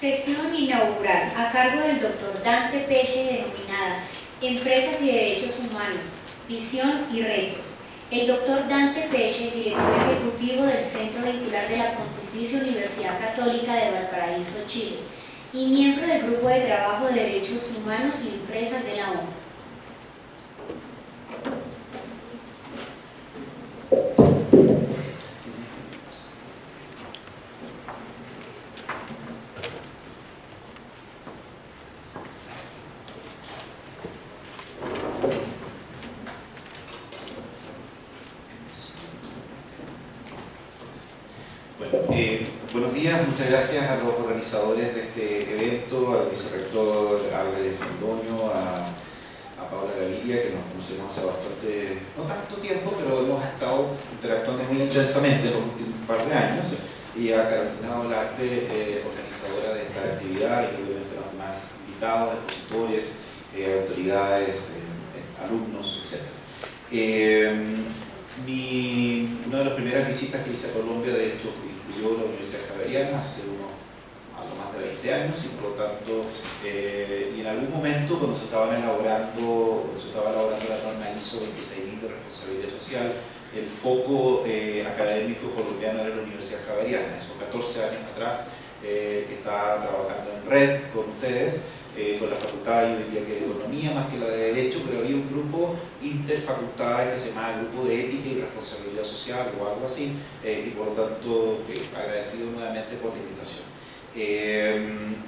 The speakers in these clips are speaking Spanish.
Sesión inaugural a cargo del Dr. Dante Peche, denominada Empresas y Derechos Humanos, Visión y Retos. El Dr. Dante Peche, director ejecutivo del Centro Vincular de la Pontificia Universidad Católica de Valparaíso, Chile, y miembro del Grupo de Trabajo de Derechos Humanos y Empresas de la ONU. Buenos días, muchas gracias a los organizadores de este evento, al vicerrector Álvarez Londoño, a Paola Gaviria, que nos conocemos hace bastante, no tanto tiempo, pero hemos estado interactuando muy intensamente en los últimos par de años, y a Carolina Olarte, organizadora de esta actividad, y obviamente los demás invitados, expositores, autoridades, alumnos, etc. Una de las primeras visitas que hice a Colombia, de hecho, incluyó la Universidad Javeriana hace algo más de 20 años, y por lo tanto, y en algún momento cuando se estaba elaborando la norma ISO 26000 de responsabilidad social, el foco académico colombiano era la Universidad Javeriana. Esos 14 años atrás, que estaba trabajando en red con ustedes, con la facultad, yo diría que de Economía más que la de Derecho, pero había un grupo interfacultades que se llamaba Grupo de Ética y Responsabilidad Social o algo así, y por lo tanto agradecido nuevamente por la invitación.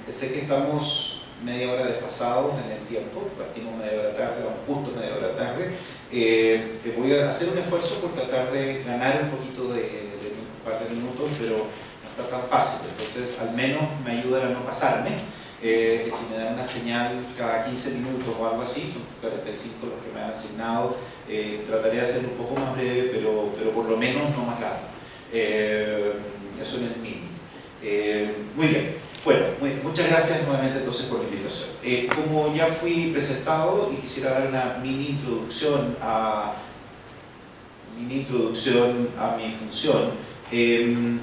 Sé que estamos media hora desfasados en el tiempo, partimos media hora tarde, vamos justo media hora tarde. Voy a hacer un esfuerzo por tratar de ganar un poquito de un par de minutos, pero no está tan fácil, entonces al menos me ayuda a no pasarme. Que si me dan una señal cada 15 minutos o algo así, 45 los que me han asignado, trataré de hacerlo un poco más breve, pero por lo menos no más largo. Eso en el mínimo. Muy bien. Bueno, muchas gracias nuevamente entonces por la invitación. Como ya fui presentado, y quisiera dar una mini introducción a mi función.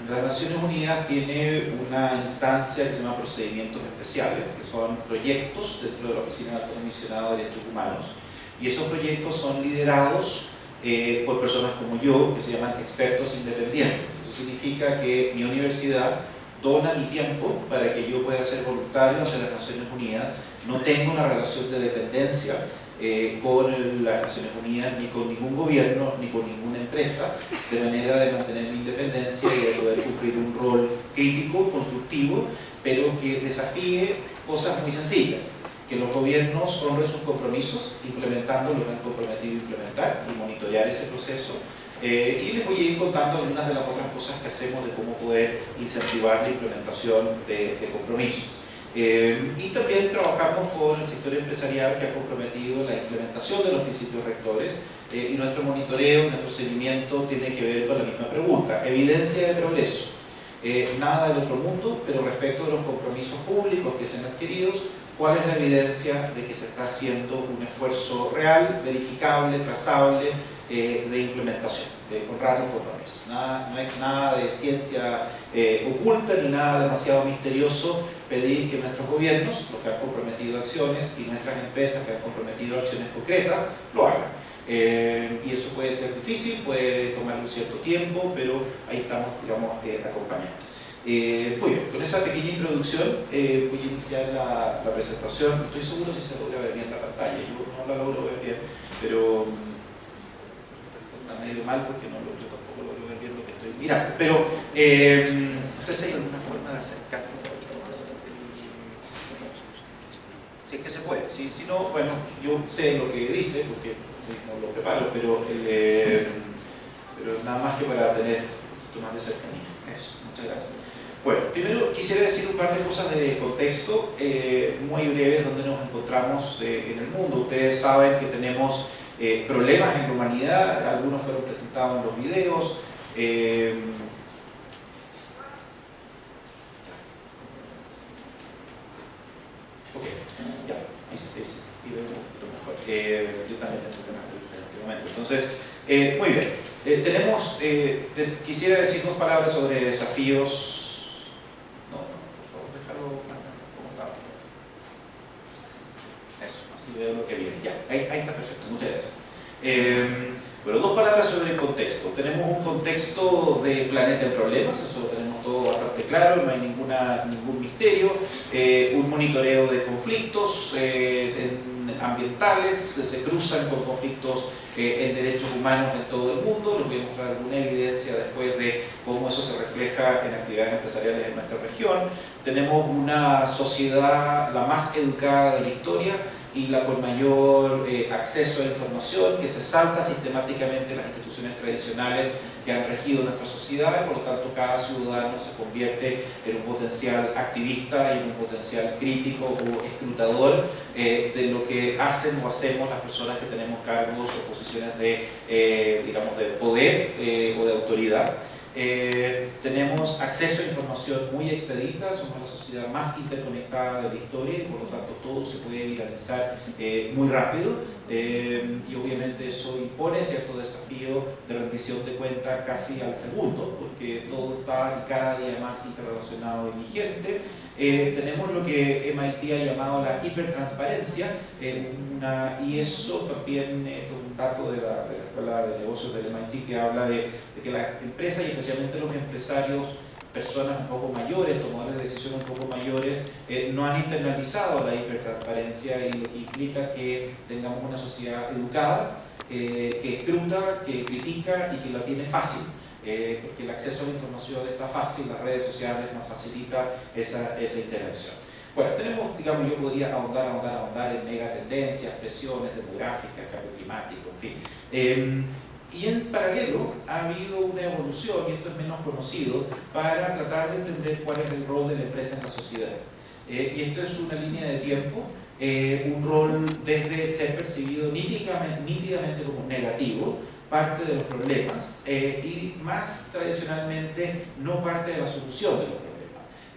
Las Naciones Unidas tiene una instancia que se llama procedimientos especiales, que son proyectos dentro de la Oficina del Alto Comisionado de Derechos Humanos, y esos proyectos son liderados por personas como yo, que se llaman expertos independientes. Eso significa que mi universidad dona mi tiempo para que yo pueda ser voluntario hacia las Naciones Unidas. No tengo una relación de dependencia con las Naciones Unidas, ni con ningún gobierno, ni con ninguna empresa, de manera de mantener mi independencia y de poder cumplir un rol crítico, constructivo, pero que desafíe cosas muy sencillas: que los gobiernos honren sus compromisos, implementando lo que han comprometido a implementar y monitorear ese proceso. Y les voy a ir contando algunas de las otras cosas que hacemos de cómo poder incentivar la implementación de compromisos. Y también trabajamos con el sector empresarial, que ha comprometido la implementación de los principios rectores, y nuestro monitoreo, nuestro seguimiento tiene que ver con la misma pregunta: evidencia de progreso. Nada del otro mundo, pero respecto de los compromisos públicos que se han adquirido, ¿cuál es la evidencia de que se está haciendo un esfuerzo real, verificable, trazable, de implementación, de honrar los compromisos? No es nada de ciencia oculta ni nada demasiado misterioso pedir que nuestros gobiernos, los que han comprometido acciones, y nuestras empresas que han comprometido acciones concretas, lo hagan. Y eso puede ser difícil, puede tomar un cierto tiempo, pero ahí estamos, digamos, acompañando. Muy bien, con esa pequeña introducción voy a iniciar la presentación. No estoy seguro si se logra ver bien la pantalla, yo no la logro ver bien, pero está medio mal porque yo tampoco logro ver bien lo que estoy mirando. Pero no sé si hay alguna forma de acercar un poquito más. Si es que se puede, si no, bueno, yo sé lo que dice porque no lo preparo, pero nada más que para tener un poquito más de cercanía. Eso, muchas gracias. Bueno, primero quisiera decir un par de cosas de contexto muy breves donde nos encontramos en el mundo. Ustedes saben que tenemos problemas en la humanidad, algunos fueron presentados en los videos. Ok, ya, y veo un poquito mejor. Yo también tengo problemas en este momento. Entonces, muy bien. Quisiera decir dos palabras sobre desafíos. No, por favor, déjalo. Bueno, dos palabras sobre el contexto. Tenemos un contexto de planeta en problemas, eso lo tenemos todo bastante claro, no hay ningún misterio. Un monitoreo de conflictos ambientales, se cruzan con conflictos en derechos humanos en todo el mundo. Les voy a mostrar alguna evidencia después de cómo eso se refleja en actividades empresariales en nuestra región. Tenemos una sociedad la más educada de la historia y la con mayor acceso a la información, que se salta sistemáticamente las instituciones tradicionales que han regido nuestra sociedad, y por lo tanto cada ciudadano se convierte en un potencial activista y en un potencial crítico o escrutador de lo que hacen o hacemos las personas que tenemos cargos o posiciones de, digamos, de poder o de autoridad. Tenemos acceso a información muy expedita, somos la sociedad más interconectada de la historia y por lo tanto todo se puede viralizar muy rápido, y obviamente eso impone cierto desafío de rendición de cuenta casi al segundo, porque todo está cada día más interrelacionado y vigente. Tenemos lo que MIT ha llamado la hipertransparencia, y eso también es un dato de la Escuela de Negocios del MIT que habla de que las empresas y especialmente los empresarios, personas un poco mayores, tomadores de decisiones un poco mayores, no han internalizado la hipertransparencia, y lo que implica que tengamos una sociedad educada, que escruta, que critica y que la tiene fácil. Porque el acceso a la información está fácil, las redes sociales nos facilitan esa interacción. Bueno, tenemos, digamos, yo podría ahondar en megatendencias, presiones demográficas, cambio climático, en fin. Y en paralelo ha habido una evolución, y esto es menos conocido, para tratar de entender cuál es el rol de la empresa en la sociedad. Y esto es una línea de tiempo, un rol desde ser percibido nítidamente como negativo, parte de los problemas, y más tradicionalmente no parte de la solución de los problemas.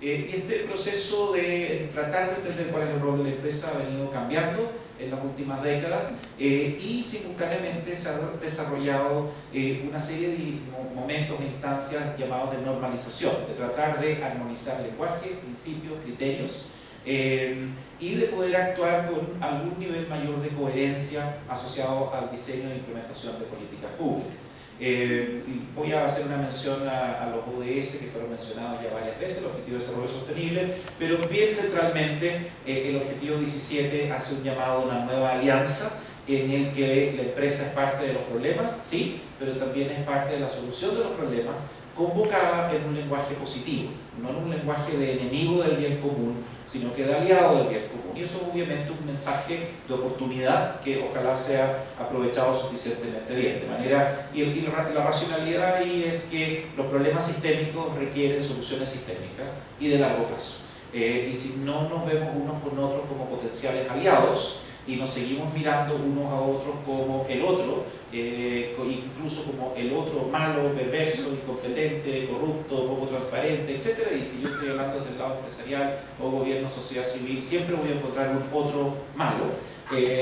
Y este proceso de tratar de entender cuál es el rol de la empresa ha venido cambiando en las últimas décadas, y simultáneamente se ha desarrollado una serie de momentos e instancias llamados de normalización, de tratar de armonizar lenguaje, principios, criterios, y de poder actuar con algún nivel mayor de coherencia asociado al diseño e implementación de políticas públicas. Y voy a hacer una mención a los ODS que fueron mencionados ya varias veces, el Objetivo de Desarrollo Sostenible, pero bien centralmente el Objetivo 17 hace un llamado a una nueva alianza en el que la empresa es parte de los problemas, sí, pero también es parte de la solución de los problemas, convocada en un lenguaje positivo, no en un lenguaje de enemigo del bien común, sino que de aliado del bien común. Y eso es obviamente un mensaje de oportunidad que ojalá sea aprovechado suficientemente bien. De manera, y la racionalidad ahí es que los problemas sistémicos requieren soluciones sistémicas y de largo plazo. Y si no nos vemos unos con otros como potenciales aliados, y nos seguimos mirando unos a otros como el otro, incluso como el otro malo, perverso, incompetente, corrupto, poco transparente, etc. Y si yo estoy hablando desde el lado empresarial o gobierno, sociedad civil, siempre voy a encontrar un otro malo.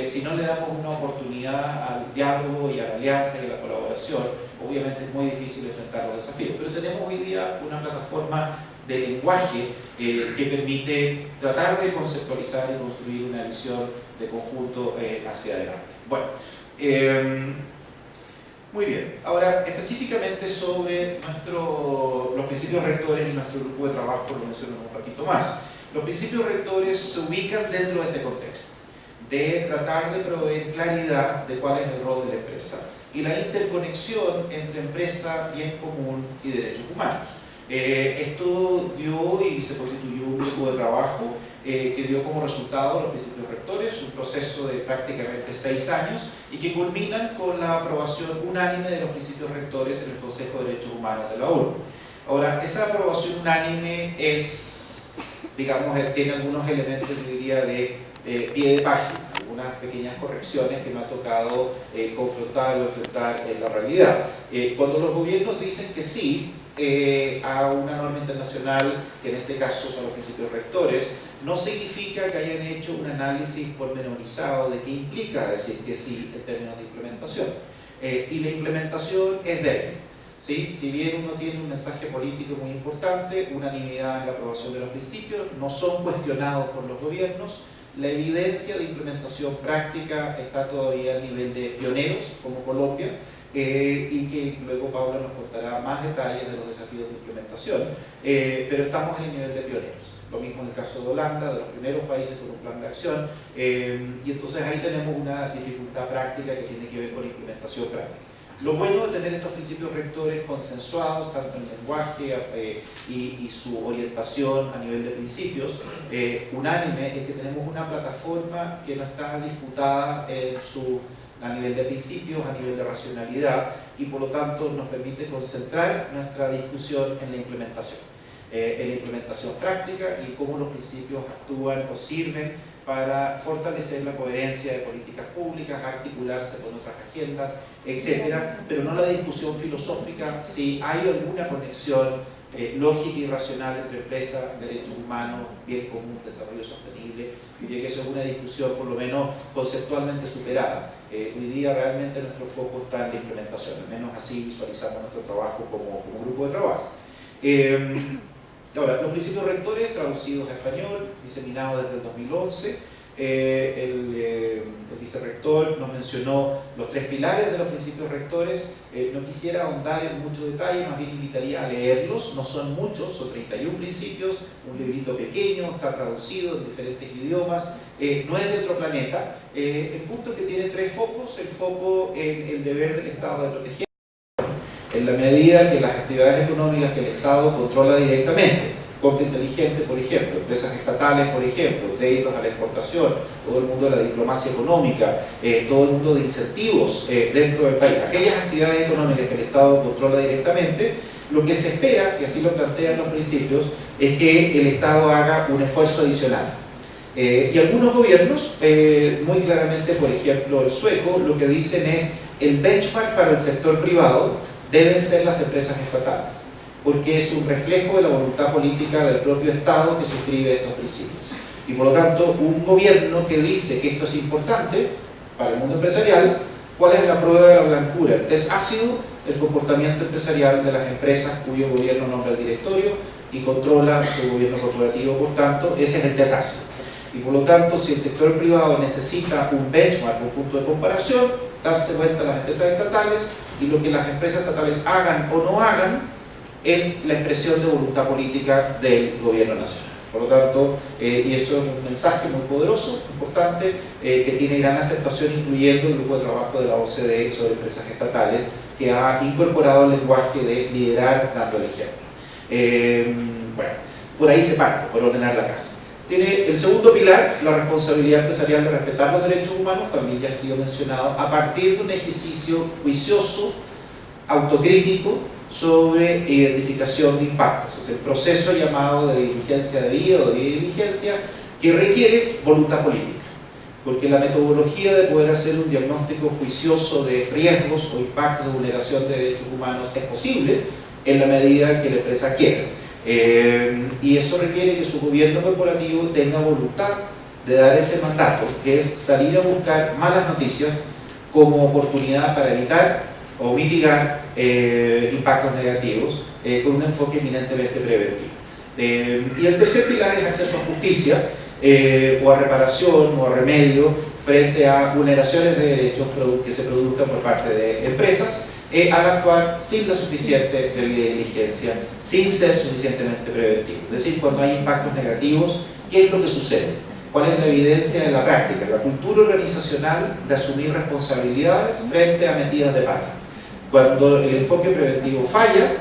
Si no le damos una oportunidad al diálogo y a la alianza y a la colaboración, obviamente es muy difícil enfrentar los desafíos. Pero tenemos hoy día una plataforma de lenguaje que permite tratar de conceptualizar y construir una visión de conjunto hacia adelante. Bueno, muy bien. Ahora, específicamente sobre los principios rectores y nuestro grupo de trabajo, lo menciono un poquito más. Los principios rectores se ubican dentro de este contexto, de tratar de proveer claridad de cuál es el rol de la empresa y la interconexión entre empresa, bien común y derechos humanos. Esto dio y se constituyó un grupo de trabajo que dio como resultado los principios rectores, un proceso de prácticamente 6 años y que culminan con la aprobación unánime de los principios rectores en el Consejo de Derechos Humanos de la ONU. Ahora, esa aprobación unánime es, digamos, tiene algunos elementos, yo diría, de pie de página, algunas pequeñas correcciones que me ha tocado confrontar o enfrentar en la realidad. Cuando los gobiernos dicen que sí a una norma internacional, que en este caso son los principios rectores, no significa que hayan hecho un análisis pormenorizado de qué implica decir que sí en términos de implementación. Y la implementación es débil. ¿Sí? Si bien uno tiene un mensaje político muy importante, unanimidad en la aprobación de los principios, no son cuestionados por los gobiernos, La evidencia de implementación práctica está todavía a nivel de pioneros, como Colombia, y que luego Paula nos contará más detalles de los desafíos de implementación, pero estamos en el nivel de pioneros. Lo mismo en el caso de Holanda, de los primeros países con un plan de acción, y entonces ahí tenemos una dificultad práctica que tiene que ver con la implementación práctica. Lo bueno de tener estos principios rectores consensuados, tanto en lenguaje y su orientación a nivel de principios, unánime, es que tenemos una plataforma que no está disputada a nivel de principios, a nivel de racionalidad, y por lo tanto nos permite concentrar nuestra discusión en la implementación práctica y cómo los principios actúan o sirven para fortalecer la coherencia de políticas públicas, articularse con otras agendas, etcétera, pero no la discusión filosófica si hay alguna conexión lógica y racional entre empresas, derechos humanos, bien común, desarrollo sostenible. Yo diría que eso es una discusión por lo menos conceptualmente superada. Hoy día realmente nuestro foco está en la implementación, al menos así visualizamos nuestro trabajo como grupo de trabajo. Ahora, los principios rectores traducidos a español, diseminados desde el 2011, el vicerrector nos mencionó los 3 pilares de los principios rectores. No quisiera ahondar en mucho detalle, más bien invitaría a leerlos. No son muchos, son 31 principios, un librito pequeño, está traducido en diferentes idiomas, no es de otro planeta. El punto que tiene 3 focos: el foco en el deber del Estado de proteger, en la medida que las actividades económicas que el Estado controla directamente, compra inteligente, por ejemplo, empresas estatales, por ejemplo, créditos a la exportación, todo el mundo de la diplomacia económica, todo el mundo de incentivos dentro del país, aquellas actividades económicas que el Estado controla directamente, lo que se espera, y así lo plantean los principios, es que el Estado haga un esfuerzo adicional. Y algunos gobiernos, muy claramente, por ejemplo el sueco, lo que dicen es el benchmark para el sector privado deben ser las empresas estatales, porque es un reflejo de la voluntad política del propio Estado que suscribe estos principios. Y por lo tanto, un gobierno que dice que esto es importante para el mundo empresarial, ¿cuál es la prueba de la blancura? El test ácido, el comportamiento empresarial de las empresas cuyo gobierno nombra el directorio y controla su gobierno corporativo, por tanto, ese es el test ácido. Y por lo tanto, si el sector privado necesita un benchmark, un punto de comparación, darse cuenta las empresas estatales, y lo que las empresas estatales hagan o no hagan es la expresión de voluntad política del gobierno nacional. Por lo tanto, y eso es un mensaje muy poderoso, importante, que tiene gran aceptación, incluyendo el grupo de trabajo de la OCDE sobre empresas estatales, que ha incorporado el lenguaje de liderar dando el ejemplo. Bueno, por ahí se parte, por ordenar la casa. Tiene el segundo pilar, la responsabilidad empresarial de respetar los derechos humanos, también ya ha sido mencionado, a partir de un ejercicio juicioso, autocrítico, sobre identificación de impactos. Es el proceso llamado de diligencia debida o de diligencia, que requiere voluntad política, porque la metodología de poder hacer un diagnóstico juicioso de riesgos o impactos de vulneración de derechos humanos es posible en la medida que la empresa quiera. Y eso requiere que su gobierno corporativo tenga voluntad de dar ese mandato, que es salir a buscar malas noticias como oportunidad para evitar o mitigar impactos negativos con un enfoque eminentemente preventivo. Y el tercer pilar es acceso a justicia, o a reparación o a remedio frente a vulneraciones de derechos que se produzcan por parte de empresas, al actuar sin la suficiente debida diligencia, sin ser suficientemente preventivo. Es decir, cuando hay impactos negativos, ¿qué es lo que sucede? ¿Cuál es la evidencia en la práctica? La cultura organizacional de asumir responsabilidades frente a metidas de pata. Cuando el enfoque preventivo falla,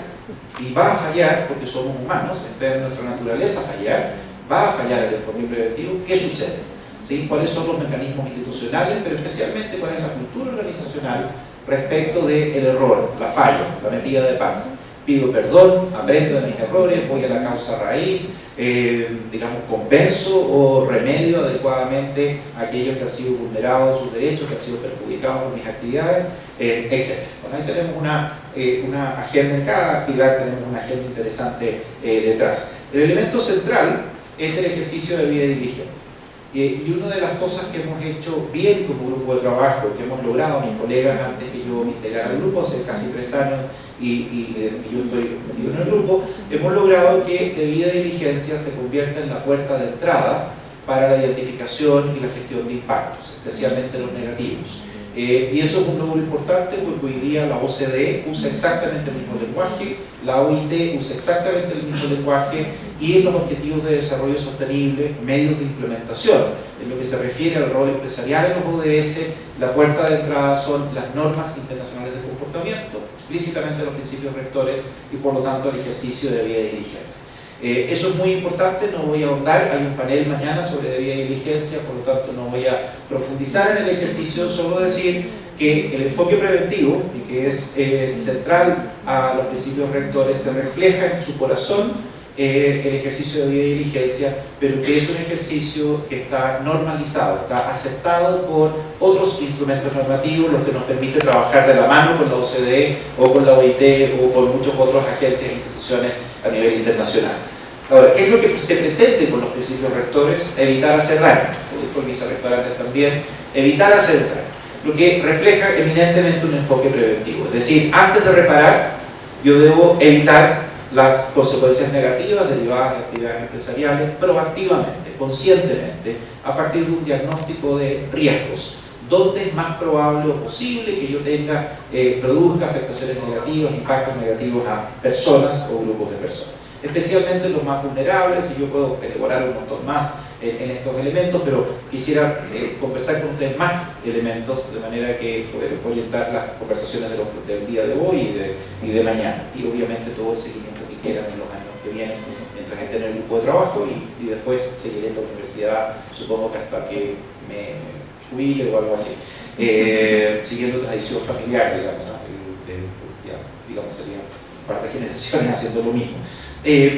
y va a fallar porque somos humanos, está en nuestra naturaleza fallar, va a fallar el enfoque preventivo, ¿qué sucede? ¿Sí? ¿Cuáles son los mecanismos institucionales, pero especialmente cuál es la cultura organizacional respecto del error, la falla, la metida de pata? Pido perdón, aprendo de mis errores, voy a la causa raíz, digamos, compenso o remedio adecuadamente a aquellos que han sido vulnerados sus derechos, que han sido perjudicados por mis actividades, etc. Bueno, ahí tenemos una agenda, en cada pilar tenemos una agenda interesante detrás. El elemento central es el ejercicio de debida diligencia. Y una de las cosas que hemos hecho bien como grupo de trabajo, que hemos logrado, mis colegas antes que yo me integrara al grupo, hace casi 3 años y yo estoy metido en el grupo, hemos logrado que debida diligencia se convierta en la puerta de entrada para la identificación y la gestión de impactos, especialmente los negativos. Y eso es un logro importante porque hoy día la OCDE usa exactamente el mismo lenguaje, la OIT usa exactamente el mismo lenguaje, y en los Objetivos de Desarrollo Sostenible, medios de implementación. En lo que se refiere al rol empresarial en los ODS, la puerta de entrada son las normas internacionales de comportamiento, explícitamente los principios rectores, y por lo tanto el ejercicio de debida diligencia. Eso es muy importante, no voy a ahondar, hay un panel mañana sobre debida diligencia, por lo tanto no voy a profundizar en el ejercicio, solo decir que el enfoque preventivo, y que es central a los principios rectores, se refleja en su corazón el ejercicio de debida diligencia, pero que es un ejercicio que está normalizado, está aceptado por otros instrumentos normativos, lo que nos permite trabajar de la mano con la OCDE o con la OIT o con muchas otras agencias e instituciones a nivel internacional. Ahora, ¿qué es lo que se pretende con los principios rectores? Evitar hacer daño, lo dijo el vicerrector antes también, evitar hacer daño, lo que refleja eminentemente un enfoque preventivo, es decir, antes de reparar, yo debo evitar las consecuencias negativas derivadas de actividades empresariales proactivamente, conscientemente, a partir de un diagnóstico de riesgos, donde es más probable o posible que yo produzca afectaciones negativas, impactos negativos a personas o grupos de personas, especialmente los más vulnerables, y yo puedo elaborar un montón más en estos elementos, pero quisiera conversar con ustedes más elementos, de manera que poder orientar las conversaciones del día de hoy y de mañana, y obviamente todo el seguimiento que quieran en los años que vienen, mientras esté en el grupo de trabajo, y después seguiré en la universidad, supongo que hasta que me jubile o algo así, siguiendo tradición familiar, digamos, digamos serían un par de generaciones haciendo lo mismo.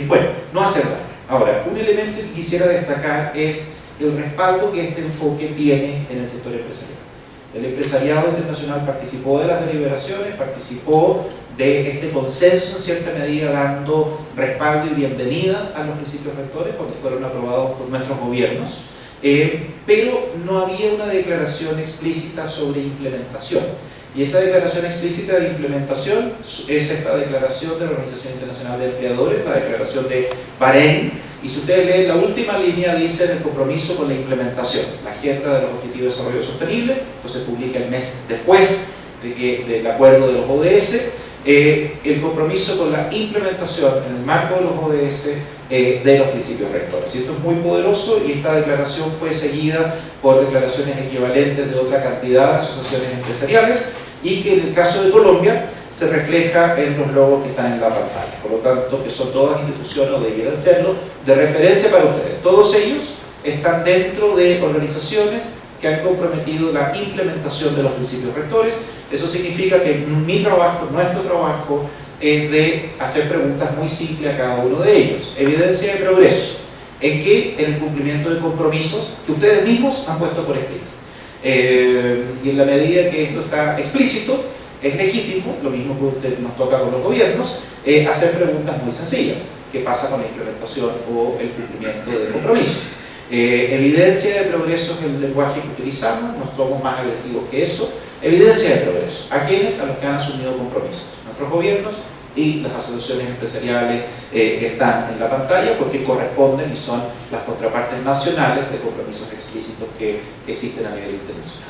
Bueno, no hacer daño. Ahora, un elemento que quisiera destacar es el respaldo que este enfoque tiene en el sector empresarial. El empresariado internacional participó de las deliberaciones, participó de este consenso en cierta medida, dando respaldo y bienvenida a los principios rectores cuando fueron aprobados por nuestros gobiernos, pero no había una declaración explícita sobre implementación. Y esa declaración explícita de implementación es esta declaración de la Organización Internacional de Empleadores, la declaración de Bahrein, y si ustedes leen la última línea, dice el compromiso con la implementación, la agenda de los Objetivos de Desarrollo Sostenible, entonces publica el mes después del acuerdo de los ODS, el compromiso con la implementación en el marco de los ODS de los principios rectores. Y esto es muy poderoso, y esta declaración fue seguida por declaraciones equivalentes de otra cantidad de asociaciones empresariales, y que en el caso de Colombia se refleja en los logos que están en la pantalla. Por lo tanto, que son todas instituciones, o debieran serlo, de referencia para ustedes. Todos ellos están dentro de organizaciones que han comprometido la implementación de los principios rectores. Eso significa que mi trabajo, nuestro trabajo, es de hacer preguntas muy simples a cada uno de ellos. Evidencia de progreso. ¿En qué? En el cumplimiento de compromisos que ustedes mismos han puesto por escrito. Y en la medida que esto está explícito, es legítimo, lo mismo que usted nos toca con los gobiernos, hacer preguntas muy sencillas. ¿Qué pasa con la implementación o el cumplimiento de compromisos? Evidencia de progreso es el lenguaje que utilizamos, no somos más agresivos que eso. Evidencia de progreso. ¿A quiénes? A los que han asumido compromisos. Nuestros gobiernos y las asociaciones empresariales que están en la pantalla, porque corresponden y son las contrapartes nacionales de compromisos explícitos que existen a nivel internacional.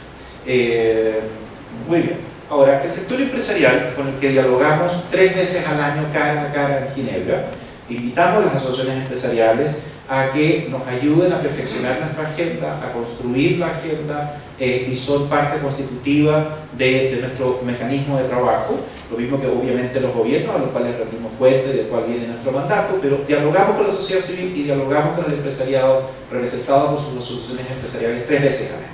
Muy bien. Ahora, el sector empresarial, con el que dialogamos 3 veces al año cara a cara en Ginebra, invitamos a las asociaciones empresariales a que nos ayuden a perfeccionar nuestra agenda, a construir la agenda, y son parte constitutiva de nuestro mecanismo de trabajo, lo mismo que obviamente los gobiernos, a los cuales rendimos cuenta y del cual viene nuestro mandato, pero dialogamos con la sociedad civil y dialogamos con el empresariado representado por sus asociaciones empresariales 3 veces al año.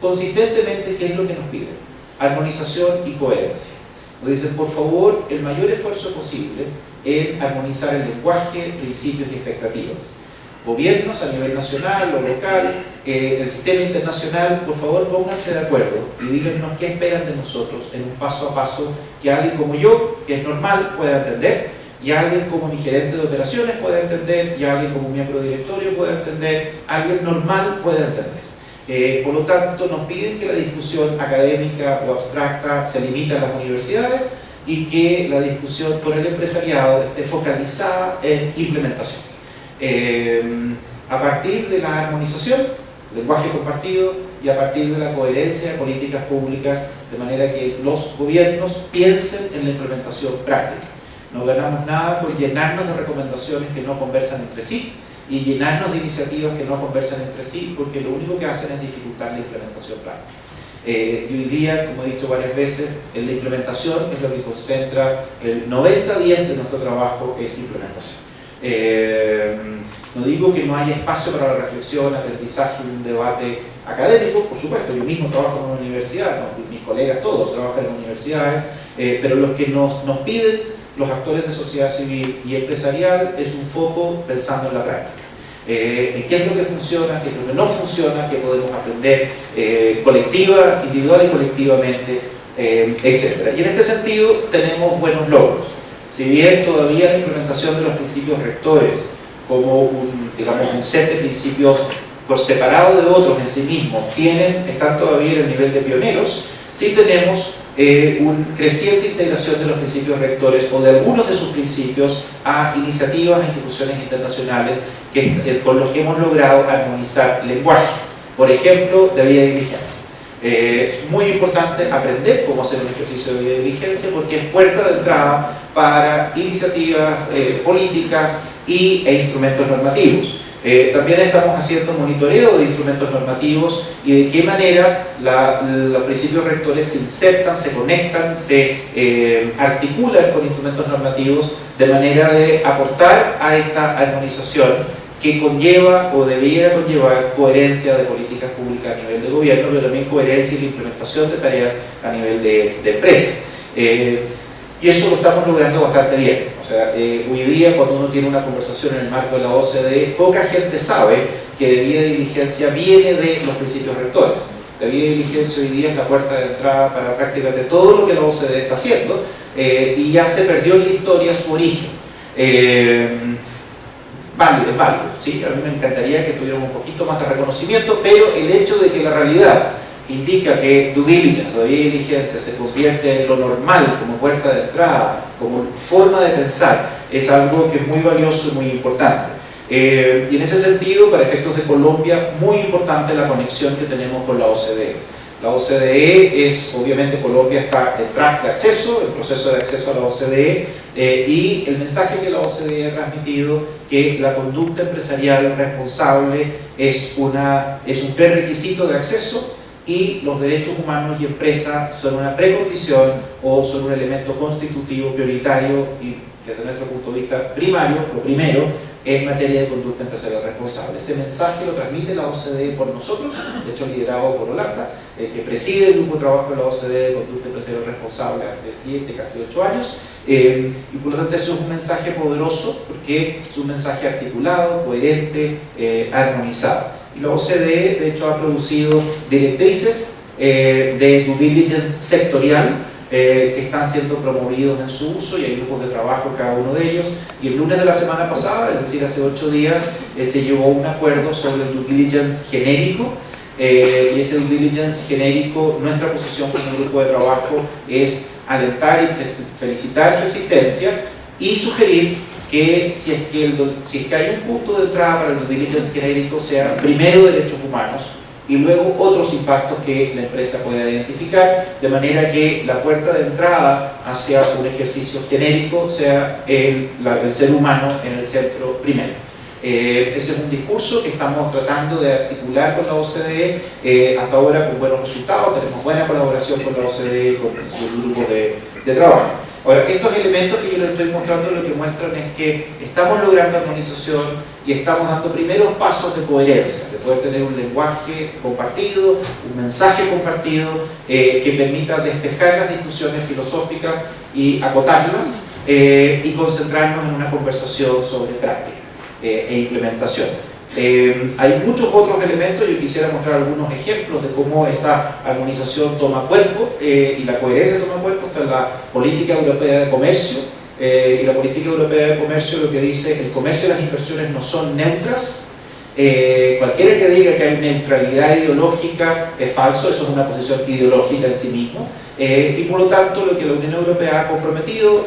Consistentemente, ¿qué es lo que nos piden? Armonización y coherencia. Nos dicen, por favor, el mayor esfuerzo posible en armonizar el lenguaje, principios y expectativas. Gobiernos a nivel nacional o local, el sistema internacional, por favor pónganse de acuerdo y díganos qué esperan de nosotros en un paso a paso que alguien como yo, que es normal, pueda entender, y alguien como mi gerente de operaciones pueda entender, y alguien como miembro de directorio pueda entender, alguien normal pueda entender. Por lo tanto, nos piden que la discusión académica o abstracta se limite a las universidades y que la discusión con el empresariado esté focalizada en implementación. a partir de la armonización, lenguaje compartido, y a partir de la coherencia de políticas públicas, de manera que los gobiernos piensen en la implementación práctica. No ganamos nada por llenarnos de recomendaciones que no conversan entre sí y llenarnos de iniciativas que no conversan entre sí, porque lo único que hacen es dificultar la implementación práctica. Y hoy día, como he dicho varias veces, en la implementación es lo que concentra el 90-10 de nuestro trabajo, es implementación. No digo que no haya espacio para la reflexión, aprendizaje y un debate académico, por supuesto, yo mismo trabajo en una universidad, ¿no? Mis colegas todos trabajan en universidades, pero lo que nos piden los actores de sociedad civil y empresarial es un foco pensando en la práctica. En qué es lo que funciona, qué es lo que no funciona, qué podemos aprender colectiva, individual y colectivamente, etc. Y en este sentido tenemos buenos logros. Si bien todavía la implementación de los principios rectores como un set de principios por separado de otros en sí mismos están todavía en el nivel de pioneros, sí tenemos una creciente integración de los principios rectores o de algunos de sus principios a iniciativas e instituciones internacionales con los que hemos logrado armonizar lenguaje. Por ejemplo, debida diligencia. Es muy importante aprender cómo hacer un ejercicio de debida diligencia porque es puerta de entrada para iniciativas políticas e instrumentos normativos. También estamos haciendo monitoreo de instrumentos normativos y de qué manera los principios rectores se insertan, se conectan, se articulan con instrumentos normativos de manera de aportar a esta armonización que conlleva o debiera conllevar coherencia de políticas públicas a nivel de gobierno, pero también coherencia y la implementación de tareas a nivel de empresa. Y eso lo estamos logrando bastante bien. O sea, hoy día cuando uno tiene una conversación en el marco de la OCDE, poca gente sabe que debida diligencia viene de los principios rectores. Debida diligencia hoy día es la puerta de entrada para prácticamente todo lo que la OCDE está haciendo y ya se perdió en la historia su origen. Es válido, ¿sí? A mí me encantaría que tuviéramos un poquito más de reconocimiento, pero el hecho de que la realidad indica que due diligence o debida diligencia se convierte en lo normal, como puerta de entrada, como forma de pensar, es algo que es muy valioso y muy importante. Y en ese sentido, para efectos de Colombia, muy importante la conexión que tenemos con la OCDE. La OCDE es, obviamente Colombia está en track de acceso, el proceso de acceso a la OCDE, y el mensaje que la OCDE ha transmitido, que la conducta empresarial responsable es un prerequisito de acceso y los derechos humanos y empresas son una precondición o son un elemento constitutivo prioritario y desde nuestro punto de vista primario, lo primero, en materia de conducta empresarial responsable. Ese mensaje lo transmite la OCDE por nosotros, de hecho liderado por Holanda, que preside el grupo de trabajo de la OCDE de conducta empresarial responsable hace 7, casi 8 años, y por lo tanto eso es un mensaje poderoso porque es un mensaje articulado, coherente, armonizado. Y la OCDE de hecho ha producido directrices de due diligence sectorial que están siendo promovidos en su uso y hay grupos de trabajo en cada uno de ellos. Y el lunes de la semana pasada, es decir, hace 8 días, se llegó a un acuerdo sobre el due diligence genérico. Y ese due diligence genérico, nuestra posición como grupo de trabajo es alentar y felicitar su existencia y sugerir que si es que hay un punto de entrada para el due diligence genérico, sea primero derechos humanos y luego otros impactos que la empresa pueda identificar, de manera que la puerta de entrada hacia un ejercicio genérico sea el ser humano en el centro primero. Ese es un discurso que estamos tratando de articular con la OCDE, hasta ahora con buenos resultados, tenemos buena colaboración con la OCDE, con sus grupos de trabajo. Ahora, estos elementos que yo les estoy mostrando lo que muestran es que estamos logrando armonización y estamos dando primeros pasos de coherencia, de poder tener un lenguaje compartido, un mensaje compartido que permita despejar las discusiones filosóficas y acotarlas y concentrarnos en una conversación sobre práctica e implementación. Hay muchos otros elementos, yo quisiera mostrar algunos ejemplos de cómo esta armonización toma cuerpo y la coherencia toma cuerpo. Está en la política europea de comercio y la política europea de comercio lo que dice: el comercio y las inversiones no son neutras Cualquiera que diga que hay neutralidad ideológica es falso, eso es una posición ideológica en sí mismo, y por lo tanto lo que la Unión Europea ha comprometido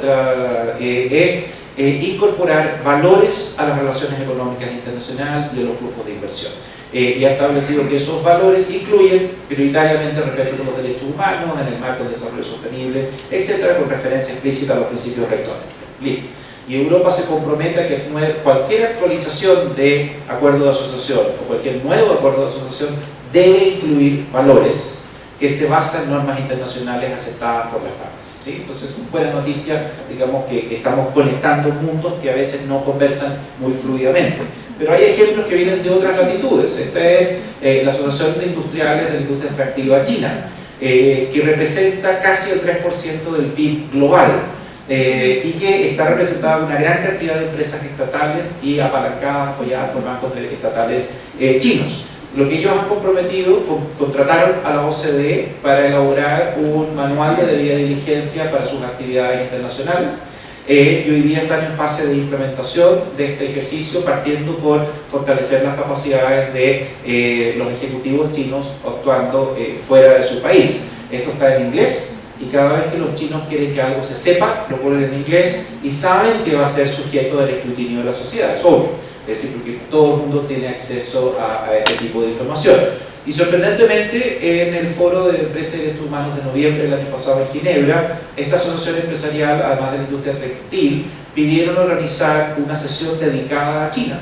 es incorporar valores a las relaciones económicas internacionales y a los flujos de inversión. Y ha establecido que esos valores incluyen prioritariamente el respeto de los derechos humanos en el marco del desarrollo sostenible, etcétera, con referencia explícita a los principios rectores. Listo. Y Europa se compromete a que cualquier actualización de acuerdo de asociación o cualquier nuevo acuerdo de asociación debe incluir valores que se basan en normas internacionales aceptadas por las partes. ¿Sí? Entonces, es una buena noticia, digamos que estamos conectando mundos que a veces no conversan muy fluidamente. Pero hay ejemplos que vienen de otras latitudes. Esta es la Asociación de Industriales de la Industria Extractiva China, que representa casi el 3% del PIB global. Y que está representada una gran cantidad de empresas estatales y apalancadas, apoyadas por bancos estatales chinos. Lo que ellos han comprometido, contrataron a la OCDE para elaborar un manual de debida diligencia para sus actividades internacionales, y hoy día están en fase de implementación de este ejercicio, partiendo por fortalecer las capacidades de los ejecutivos chinos actuando fuera de su país. Esto está en inglés, y cada vez que los chinos quieren que algo se sepa, lo ponen en inglés y saben que va a ser sujeto del escrutinio de la sociedad, es obvio. Es decir, porque todo el mundo tiene acceso a este tipo de información. Y sorprendentemente, en el Foro de Empresas y Derechos Humanos de noviembre del año pasado en Ginebra, esta asociación empresarial, además de la industria textil, pidieron organizar una sesión dedicada a China,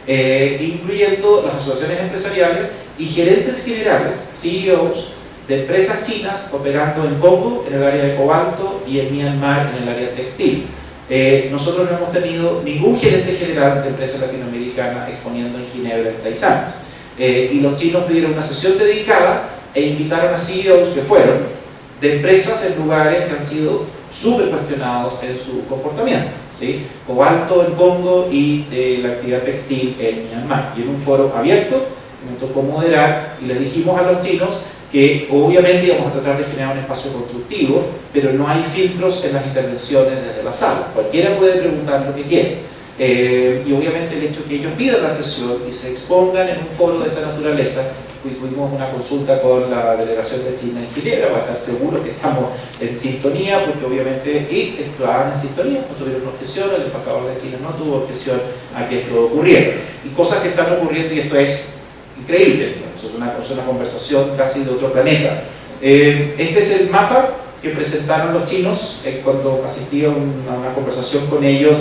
incluyendo las asociaciones empresariales y gerentes generales, CEOs, de empresas chinas operando en Congo, en el área de cobalto, y en Myanmar, en el área textil. Nosotros no hemos tenido ningún gerente general de empresa latinoamericana exponiendo en Ginebra en 6 años. Y los chinos pidieron una sesión dedicada e invitaron a CEOs que fueron de empresas en lugares que han sido súper cuestionados en su comportamiento, ¿sí? Cobalto en Congo y de la actividad textil en Myanmar. Y en un foro abierto que me tocó moderar, y les dijimos a los chinos que obviamente íbamos a tratar de generar un espacio constructivo, pero no hay filtros en las intervenciones desde la sala. Cualquiera puede preguntar lo que quiere. Y obviamente el hecho de que ellos pidan la sesión y se expongan en un foro de esta naturaleza, pues tuvimos una consulta con la delegación de China en Ginebra para estar seguros que estamos en sintonía, porque obviamente estaban en sintonía, no tuvieron objeción, el embajador de China no tuvo objeción a que esto ocurriera. Y cosas que están ocurriendo, y esto es increíble, es una conversación casi de otro planeta. Este es el mapa que presentaron los chinos cuando asistí a una conversación con ellos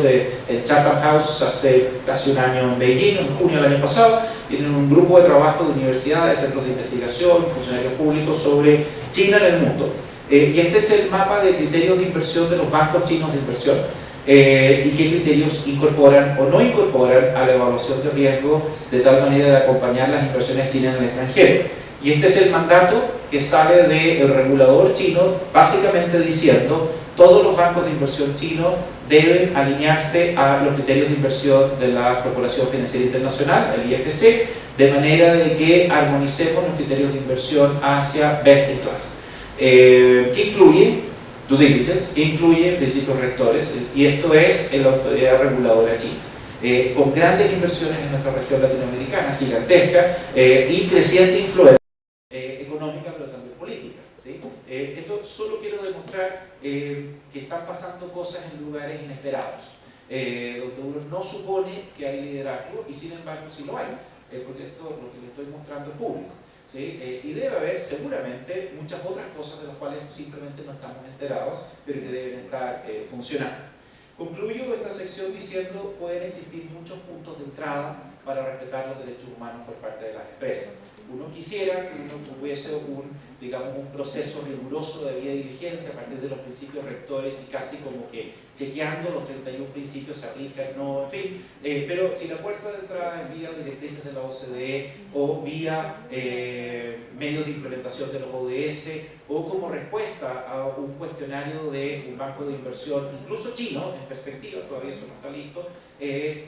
en Chatham House hace casi un año en Beijing, en junio del año pasado. Tienen un grupo de trabajo de universidades, centros de investigación, funcionarios públicos sobre China en el mundo. Y este es el mapa de criterios de inversión de los bancos chinos de inversión. Y qué criterios incorporan o no incorporan a la evaluación de riesgo de tal manera de acompañar las inversiones chinas en el extranjero. Y este es el mandato que sale del regulador chino, básicamente diciendo todos los bancos de inversión chinos deben alinearse a los criterios de inversión de la Corporación Financiera Internacional, el IFC, de manera de que armonicemos los criterios de inversión hacia best in class, que incluye due diligence, incluye principios rectores, y esto es la autoridad reguladora china, con grandes inversiones en nuestra región latinoamericana, gigantesca, y creciente influencia económica, pero también política, ¿sí? Esto solo quiero demostrar que están pasando cosas en lugares inesperados, donde uno no supone que hay liderazgo, y sin embargo sí lo hay, porque esto, lo que les estoy mostrando es público. ¿Sí? Y debe haber seguramente muchas otras cosas de las cuales simplemente no estamos enterados, pero que deben estar funcionando. Concluyo esta sección diciendo que pueden existir muchos puntos de entrada para respetar los derechos humanos por parte de las empresas. Uno quisiera que uno tuviese un proceso riguroso de debida diligencia a partir de los principios rectores y casi como que chequeando los 31 principios se aplican, no, en fin, pero si la puerta de entrada es vía directrices de la OCDE o vía medios de implementación de los ODS o como respuesta a un cuestionario de un banco de inversión, incluso chino, en perspectiva, todavía eso no está listo,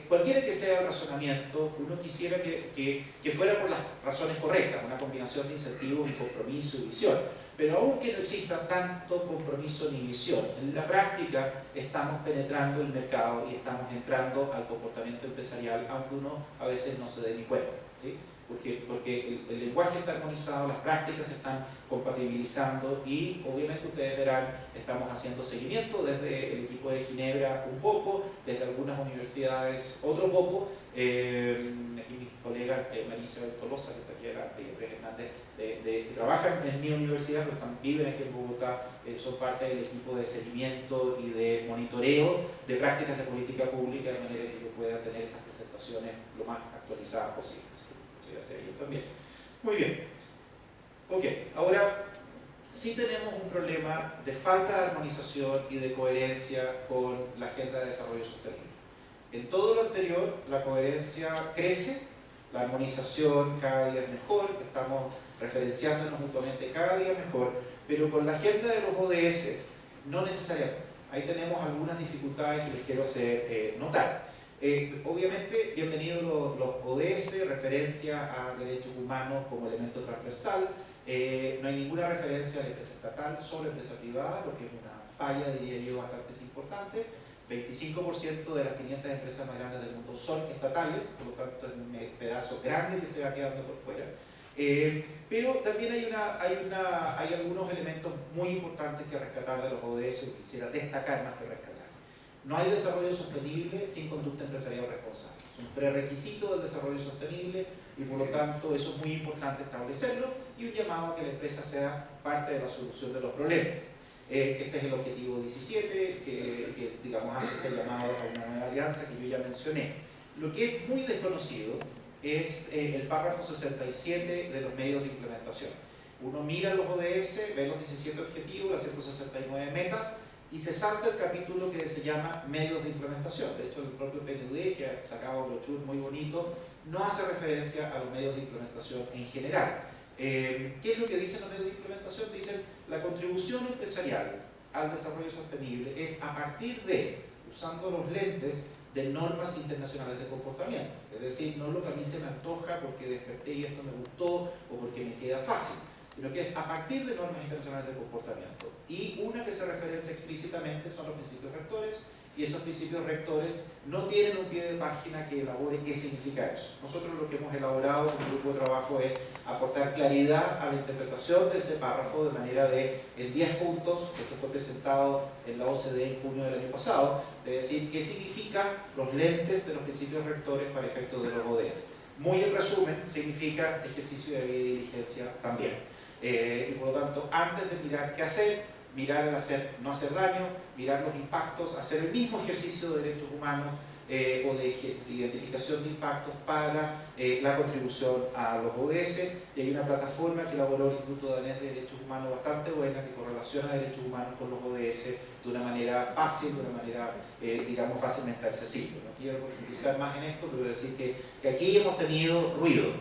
cualquiera que sea el razonamiento, uno quisiera que fuera por las razones correctas, una combinación de incentivos y compromiso y su visión. Pero aunque no exista tanto compromiso ni visión, en la práctica estamos penetrando el mercado y estamos entrando al comportamiento empresarial, aunque uno a veces no se dé ni cuenta, ¿sí? Porque el lenguaje está armonizado, las prácticas se están compatibilizando y obviamente ustedes verán, estamos haciendo seguimiento desde el equipo de Ginebra un poco, desde algunas universidades otro poco. Aquí mis colegas María Isabel Tolosa, que está aquí adelante, y Andrés Hernández, que trabajan en mi universidad, pero viven aquí en Bogotá, son parte del equipo de seguimiento y de monitoreo de prácticas de política pública, de manera que yo pueda tener estas presentaciones lo más actualizadas posibles. Muchas gracias a ellos también. Muy bien. Ok, ahora sí tenemos un problema de falta de armonización y de coherencia con la Agenda de Desarrollo Sostenible. En todo lo anterior, la coherencia crece, la armonización cada día es mejor, estamos referenciándonos mutuamente cada día mejor, pero con la agenda de los ODS no necesariamente. Ahí tenemos algunas dificultades que les quiero hacer notar. Obviamente, bienvenidos los ODS, referencia a derechos humanos como elemento transversal. No hay ninguna referencia a la empresa estatal, solo empresa privada, lo que es una falla, diría yo, bastante importante. 25% de las 500 empresas más grandes del mundo son estatales, por lo tanto es un pedazo grande que se va quedando por fuera. Pero también hay algunos elementos muy importantes que rescatar de los ODS, que quisiera destacar más que rescatar. No hay desarrollo sostenible sin conducta empresarial responsable. Es un prerequisito del desarrollo sostenible y por lo tanto eso es muy importante establecerlo y un llamado a que la empresa sea parte de la solución de los problemas. Este es el objetivo 17 que digamos hace este llamado a una nueva alianza que yo ya mencioné. Lo que es muy desconocido es el párrafo 67 de los medios de implementación. Uno mira los ODS, ve los 17 objetivos, las 169 metas y se salta el capítulo que se llama medios de implementación. De hecho, el propio PNUD, que ha sacado brochures muy bonitos, no hace referencia a los medios de implementación en general. ¿Qué es lo que dicen los medios de implementación? Dicen la contribución empresarial al desarrollo sostenible es a partir de, usando los lentes de normas internacionales de comportamiento. Es decir, no lo que a mí se me antoja porque desperté y esto me gustó o porque me queda fácil, sino que es a partir de normas internacionales de comportamiento. Y una que se referencia explícitamente son los principios rectores, y esos principios rectores no tienen un pie de página que elabore qué significa eso. Nosotros lo que hemos elaborado con el grupo de trabajo es aportar claridad a la interpretación de ese párrafo de manera de, en 10 puntos, esto fue presentado en la OCDE en junio del año pasado, de decir qué significan los lentes de los principios rectores para efectos de los ODS. Muy en resumen, significa ejercicio de debida diligencia también. Y por lo tanto, antes de mirar qué hacer, mirar el no hacer daño, mirar los impactos, hacer el mismo ejercicio de derechos humanos o de identificación de impactos para la contribución a los ODS. Y hay una plataforma que elaboró el Instituto Danés de Derechos Humanos bastante buena que correlaciona derechos humanos con los ODS de una manera fácil, de una manera, digamos, fácilmente accesible. No quiero profundizar más en esto, pero voy a decir que aquí hemos tenido ruido,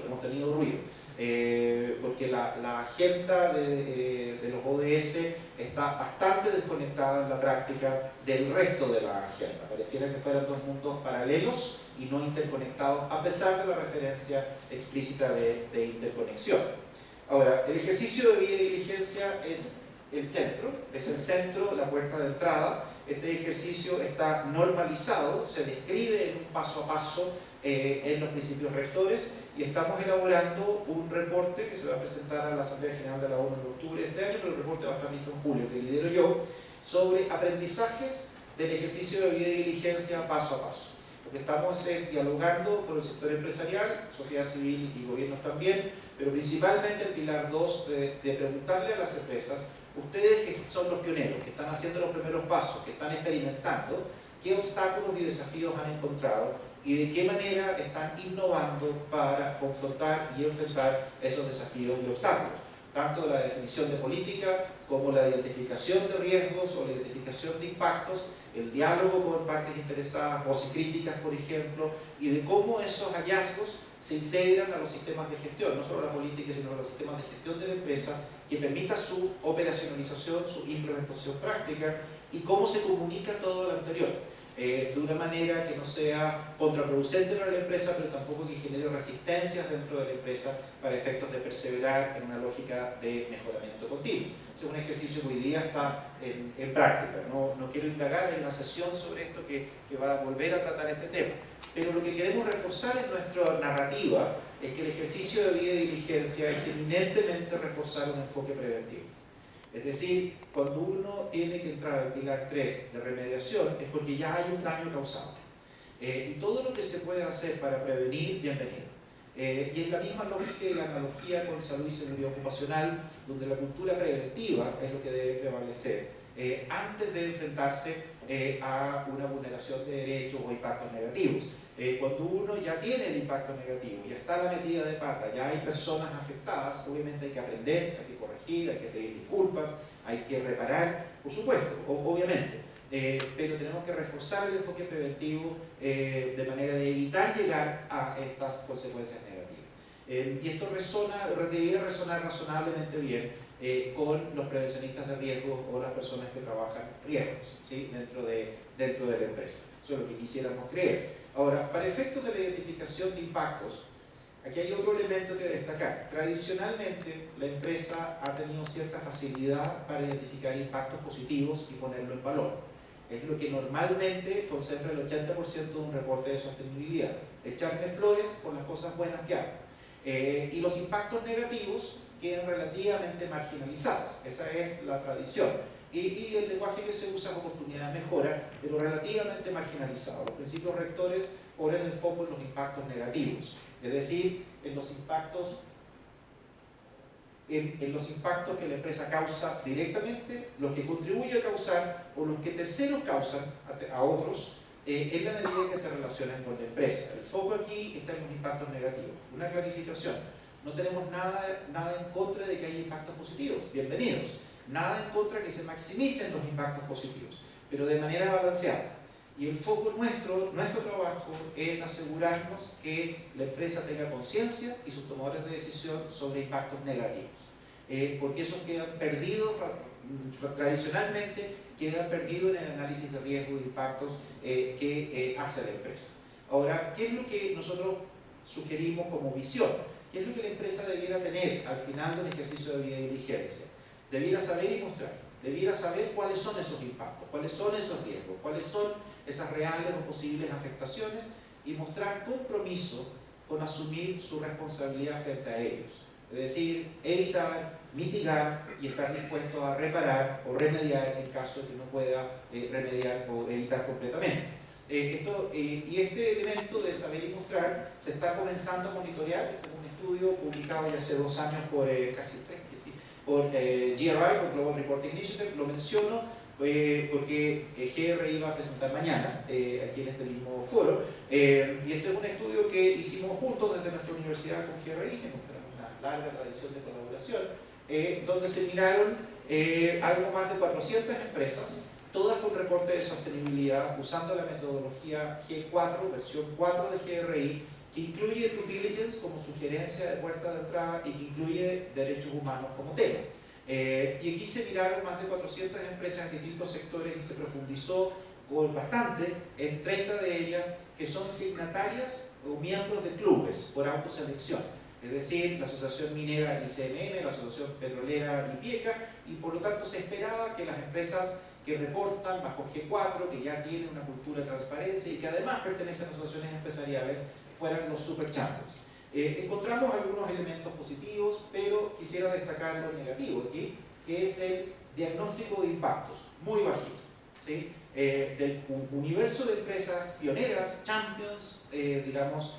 porque la agenda de los ODS está bastante desconectada en la práctica del resto de la agenda. Pareciera que fueran dos mundos paralelos y no interconectados, a pesar de la referencia explícita de interconexión. Ahora, el ejercicio de debida diligencia es el centro, la puerta de entrada. Este ejercicio está normalizado, se describe en un paso a paso en los principios rectores y estamos elaborando un reporte que se va a presentar a la Asamblea General de la ONU en octubre de este año, pero el reporte va a estar listo en julio, que lidero yo, sobre aprendizajes del ejercicio de debida diligencia paso a paso. Lo que estamos es dialogando con el sector empresarial, sociedad civil y gobiernos también, pero principalmente el pilar 2 de preguntarle a las empresas, ustedes que son los pioneros, que están haciendo los primeros pasos, que están experimentando, qué obstáculos y desafíos han encontrado y de qué manera están innovando para confrontar y enfrentar esos desafíos y obstáculos. Tanto la definición de política como la identificación de riesgos o la identificación de impactos, el diálogo con partes interesadas, voces críticas, por ejemplo, y de cómo esos hallazgos se integran a los sistemas de gestión, no solo a la política, sino a los sistemas de gestión de la empresa, que permita su operacionalización, su implementación práctica y cómo se comunica todo lo anterior. de una manera que no sea contraproducente para la empresa, pero tampoco que genere resistencias dentro de la empresa para efectos de perseverar en una lógica de mejoramiento continuo. Es un ejercicio que hoy día está en práctica. No quiero indagar, hay una sesión sobre esto que va a volver a tratar este tema. Pero lo que queremos reforzar en nuestra narrativa es que el ejercicio de vida y diligencia es eminentemente reforzar un enfoque preventivo. Es decir, cuando uno tiene que entrar al pilar 3 de remediación es porque ya hay un daño causado. Y todo lo que se puede hacer para prevenir, bienvenido. Y es la misma lógica y la analogía con salud y seguridad ocupacional, donde la cultura preventiva es lo que debe prevalecer antes de enfrentarse a una vulneración de derechos o impactos negativos. Cuando uno ya tiene el impacto negativo, ya está la metida de pata, ya hay personas afectadas, obviamente hay que aprender, hay que corregir, hay que pedir disculpas, hay que reparar, por supuesto, obviamente. Pero tenemos que reforzar el enfoque preventivo de manera de evitar llegar a estas consecuencias negativas. Y esto debería resonar razonablemente bien con los prevencionistas de riesgos o las personas que trabajan riesgos, ¿sí? dentro de la empresa. Eso es lo que quisiéramos creer. Ahora, para efectos de la identificación de impactos, aquí hay otro elemento que destacar. Tradicionalmente, la empresa ha tenido cierta facilidad para identificar impactos positivos y ponerlo en valor. Es lo que normalmente concentra el 80% de un reporte de sostenibilidad. Echarme flores por las cosas buenas que hago. Y los impactos negativos quedan relativamente marginalizados. Esa es la tradición. Y el lenguaje que se usa es oportunidad de mejora, pero relativamente marginalizado. Los principios rectores ponen el foco en los impactos negativos, es decir, en los impactos que la empresa causa directamente, los que contribuye a causar o los que terceros causan a otros, en la medida que se relacionan con la empresa. El foco aquí está en los impactos negativos. Una clarificación: no tenemos nada en contra de que haya impactos positivos, bienvenidos. Nada en contra de que se maximicen los impactos positivos, pero de manera balanceada. Y el foco nuestro trabajo es asegurarnos que la empresa tenga conciencia y sus tomadores de decisión sobre impactos negativos. Porque esos quedan perdidos, tradicionalmente quedan perdidos en el análisis de riesgo y de impactos que hace la empresa. Ahora, ¿qué es lo que nosotros sugerimos como visión? ¿Qué es lo que la empresa debiera tener al final del ejercicio de vida y diligencia? Debiera saber y mostrar, debiera saber cuáles son esos impactos, cuáles son esos riesgos, cuáles son esas reales o posibles afectaciones y mostrar compromiso con asumir su responsabilidad frente a ellos. Es decir, evitar, mitigar y estar dispuesto a reparar o remediar en caso de que no pueda remediar o evitar completamente. Y este elemento de saber y mostrar se está comenzando a monitorear. Este es un estudio publicado ya hace 2 años por casi 3, por GRI, por Global Reporting Initiative. Lo menciono porque GRI va a presentar mañana aquí en este mismo foro, y este es un estudio que hicimos juntos desde nuestra universidad con GRI, que tenemos una larga tradición de colaboración, donde se miraron algo más de 400 empresas, todas con reporte de sostenibilidad usando la metodología G4, versión 4 de GRI, que incluye due diligence como sugerencia de puerta de entrada y que incluye derechos humanos como tema. Y aquí se miraron más de 400 empresas en distintos sectores y se profundizó bastante en 30 de ellas que son signatarias o miembros de clubes por autoselección. Es decir, la Asociación Minera ICMM, la Asociación Petrolera IPIECA, y por lo tanto se esperaba que las empresas que reportan bajo G4, que ya tienen una cultura de transparencia y que además pertenecen a asociaciones empresariales, fueran los super champions. Encontramos algunos elementos positivos, pero quisiera destacar lo negativo aquí, que es el diagnóstico de impactos, muy bajito, ¿sí? Del universo de empresas pioneras, champions, digamos,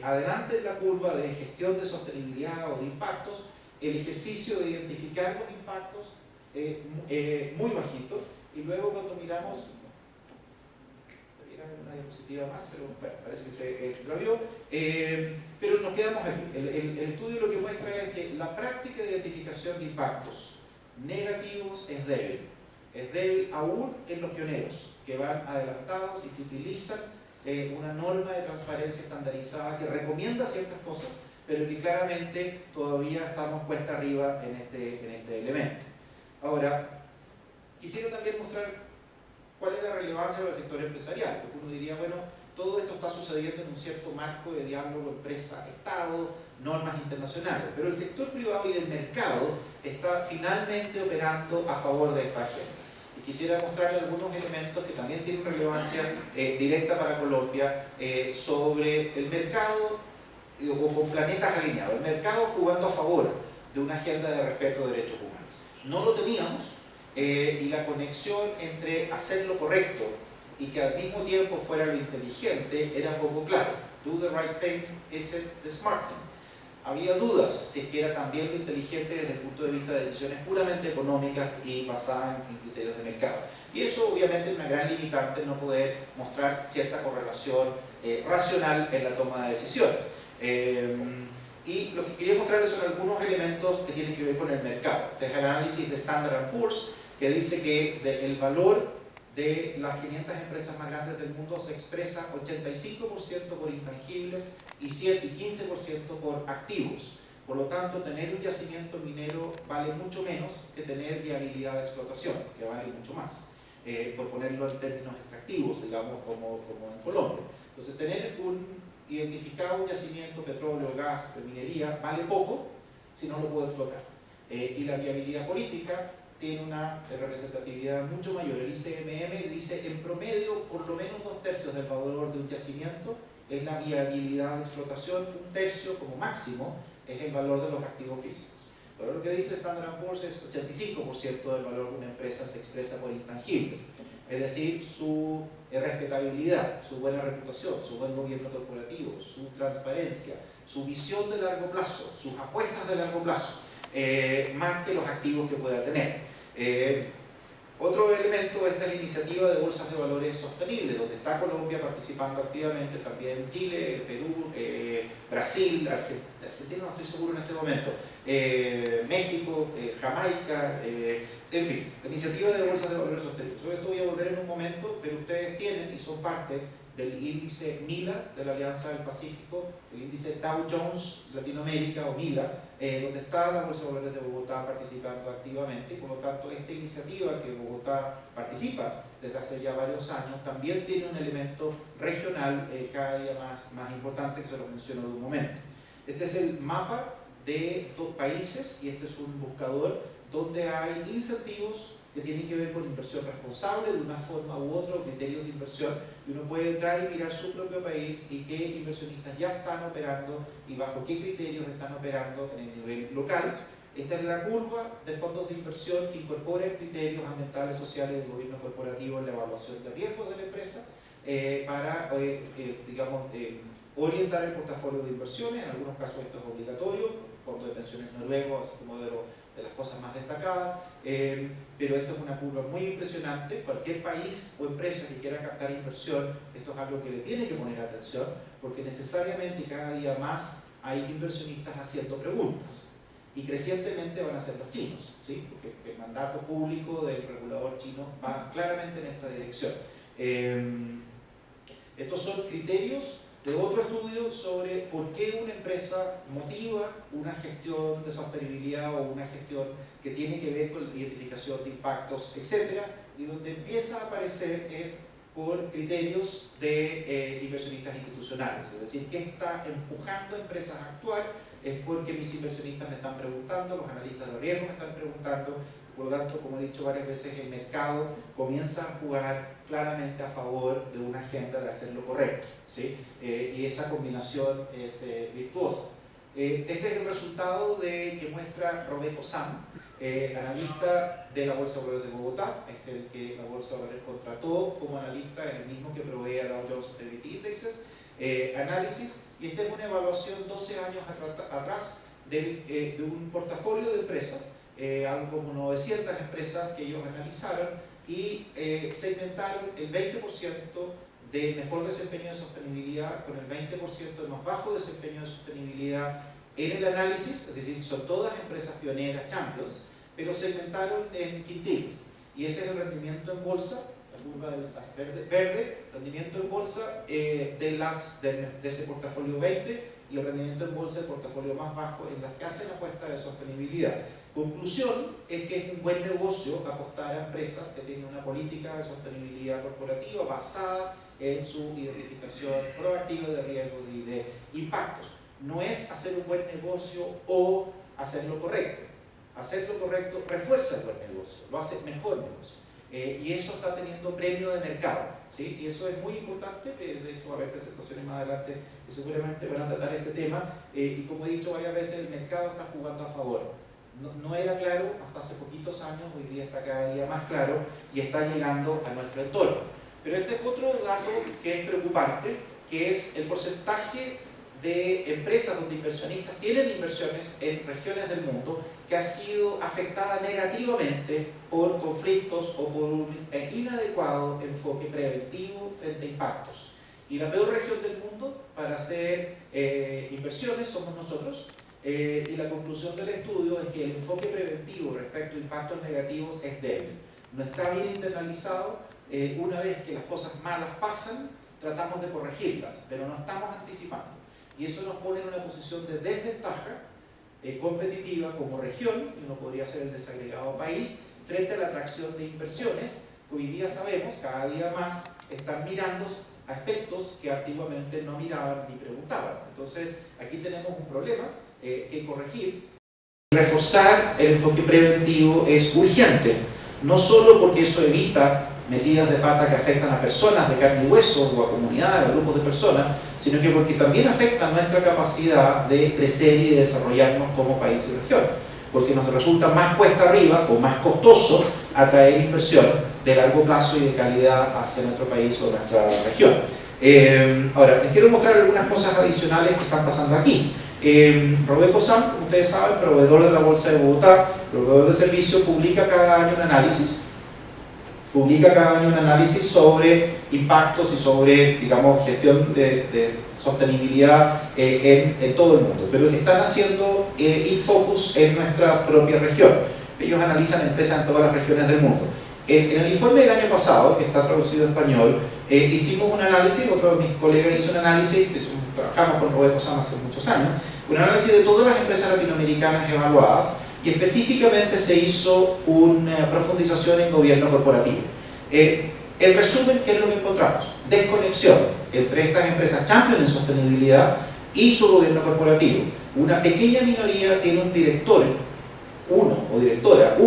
adelante en la curva de gestión de sostenibilidad o de impactos, el ejercicio de identificar los impactos muy bajito, y luego cuando miramos, una diapositiva más, pero bueno, parece que se extravió, pero nos quedamos aquí. El estudio lo que muestra es que la práctica de identificación de impactos negativos es débil aún en los pioneros, que van adelantados y que utilizan una norma de transparencia estandarizada que recomienda ciertas cosas, pero que claramente todavía estamos cuesta arriba en este elemento. Ahora, quisiera también mostrar ¿cuál es la relevancia del sector empresarial? Porque uno diría, bueno, todo esto está sucediendo en un cierto marco de diálogo empresa-estado, normas internacionales, pero el sector privado y el mercado está finalmente operando a favor de esta agenda. Y quisiera mostrarle algunos elementos que también tienen relevancia directa para Colombia sobre el mercado o con planetas alineados. El mercado jugando a favor de una agenda de respeto de derechos humanos. No lo teníamos y la conexión entre hacer lo correcto y que al mismo tiempo fuera lo inteligente era poco claro. Do the right thing isn't the smart thing. Había dudas si es que era también lo inteligente desde el punto de vista de decisiones puramente económicas y basadas en criterios de mercado. Y eso obviamente es una gran limitante, no poder mostrar cierta correlación racional en la toma de decisiones. Y lo que quería mostrarles son algunos elementos que tienen que ver con el mercado. Este es el análisis de Standard & Poor's, que dice que el valor de las 500 empresas más grandes del mundo se expresa 85% por intangibles y 15% por activos. Por lo tanto, tener un yacimiento minero vale mucho menos que tener viabilidad de explotación, que vale mucho más, por ponerlo en términos extractivos, digamos, como en Colombia. Entonces, tener identificado un yacimiento, petróleo, gas, de minería, vale poco si no lo puedo explotar. Y la viabilidad política tiene una representatividad mucho mayor. El ICMM dice en promedio por lo menos 2/3 del valor de un yacimiento es la viabilidad de explotación, 1/3 como máximo es el valor de los activos físicos. Pero lo que dice Standard & Poor's es 85% del valor de una empresa se expresa por intangibles, es decir, su respetabilidad, su buena reputación, su buen gobierno corporativo, su transparencia, su visión de largo plazo, sus apuestas de largo plazo, más que los activos que pueda tener. Otro elemento es esta iniciativa de bolsas de valores sostenibles, donde está Colombia participando activamente, también Chile, Perú, Brasil, Argentina no estoy seguro en este momento, México, Jamaica, en fin, la iniciativa de bolsas de valores sostenibles. Sobre esto voy a volver en un momento, pero ustedes tienen y son parte del índice MILA de la Alianza del Pacífico, el índice Dow Jones Latinoamérica o MILA, donde está la Bolsa de Valores de Bogotá participando activamente, y por lo tanto esta iniciativa que Bogotá participa desde hace ya varios años también tiene un elemento regional cada día más importante, que se lo menciono de un momento. Este es el mapa de 2 países y este es un buscador donde hay incentivos que tienen que ver con inversión responsable de una forma u otra, criterios de inversión, y uno puede entrar y mirar su propio país y qué inversionistas ya están operando y bajo qué criterios están operando en el nivel local. Esta es la curva de fondos de inversión que incorpora criterios ambientales, sociales y de gobierno corporativo en la evaluación de riesgos de la empresa para, digamos, orientar el portafolio de inversiones. En algunos casos esto es obligatorio, fondo de pensiones noruegos, así como de las cosas más destacadas, pero esto es una curva muy impresionante. Cualquier país o empresa que quiera captar inversión, esto es algo que le tiene que poner atención, porque necesariamente cada día más hay inversionistas haciendo preguntas, y crecientemente van a ser los chinos, ¿sí? Porque el mandato público del regulador chino va claramente en esta dirección. Estos son criterios de otro estudio sobre por qué una empresa motiva una gestión de sostenibilidad o una gestión que tiene que ver con la identificación de impactos, etc. Y donde empieza a aparecer es por criterios de inversionistas institucionales, es decir, ¿qué está empujando a empresas a actuar? Es porque mis inversionistas me están preguntando, los analistas de riesgo me están preguntando. Por lo tanto, como he dicho varias veces, el mercado comienza a jugar claramente a favor de una agenda de hacer lo correcto, ¿sí? Y esa combinación es virtuosa. Este es el resultado que muestra Robeco Sam, analista de la Bolsa de Valores de Bogotá, es el que la Bolsa de Valores contrató como analista, es el mismo que provee a Dow Jones Sustainability Indexes, análisis, y esta es una evaluación 12 años atrás de un portafolio de empresas, algo como 900 empresas que ellos analizaron y segmentaron el 20% de mejor desempeño de sostenibilidad con el 20% de más bajo desempeño de sostenibilidad en el análisis, es decir, son todas empresas pioneras, champions, pero segmentaron en quintiles, y ese es el rendimiento en bolsa, la curva verde, rendimiento en bolsa de ese portafolio 20 y el rendimiento en bolsa del portafolio más bajo en las que hacen apuesta de sostenibilidad. Conclusión es que es un buen negocio apostar a empresas que tienen una política de sostenibilidad corporativa basada en su identificación proactiva de riesgos y de impactos. No es hacer un buen negocio o hacer lo correcto. Hacer lo correcto refuerza el buen negocio, lo hace mejor negocio. Y eso está teniendo premio de mercado, ¿sí? Y eso es muy importante. De hecho va a haber presentaciones más adelante que seguramente van a tratar este tema, y como he dicho varias veces, el mercado está jugando a favor. No era claro hasta hace poquitos años, hoy día está cada día más claro y está llegando a nuestro entorno. Pero este es otro dato que es preocupante, que es el porcentaje de empresas donde inversionistas tienen inversiones en regiones del mundo que ha sido afectada negativamente por conflictos o por un inadecuado enfoque preventivo frente a impactos. Y la peor región del mundo para hacer inversiones somos nosotros. Y la conclusión del estudio es que el enfoque preventivo respecto a impactos negativos es débil. No está bien internalizado. Una vez que las cosas malas pasan, tratamos de corregirlas, pero no estamos anticipando. Y eso nos pone en una posición de desventaja competitiva como región, y uno podría ser el desagregado país, frente a la atracción de inversiones, que hoy día sabemos, cada día más, están mirando aspectos que antiguamente no miraban ni preguntaban. Entonces, aquí tenemos un problema que corregir. Reforzar el enfoque preventivo es urgente, no solo porque eso evita medidas de pata que afectan a personas de carne y hueso o a comunidades, a grupos de personas, sino que porque también afecta nuestra capacidad de crecer y de desarrollarnos como país y región, porque nos resulta más cuesta arriba o más costoso atraer inversión de largo plazo y de calidad hacia nuestro país o nuestra región. Ahora, les quiero mostrar algunas cosas adicionales que están pasando aquí. Robeco-Sam, como ustedes saben, proveedor de la Bolsa de Bogotá, proveedor de servicio, publica cada año un análisis sobre impactos y sobre, digamos, gestión de sostenibilidad en todo el mundo, pero están haciendo infocus en nuestra propia región. Ellos analizan empresas en todas las regiones del mundo. En el informe del año pasado, que está traducido a español, hicimos un análisis, otro de mis colegas hizo un análisis, trabajamos con Robeco-Sam hace muchos años, un análisis de todas las empresas latinoamericanas evaluadas, y específicamente se hizo una profundización en gobierno corporativo. El resumen, ¿qué es lo que encontramos? Desconexión entre estas empresas champion en sostenibilidad y su gobierno corporativo. Una pequeña minoría tiene un director, o directora,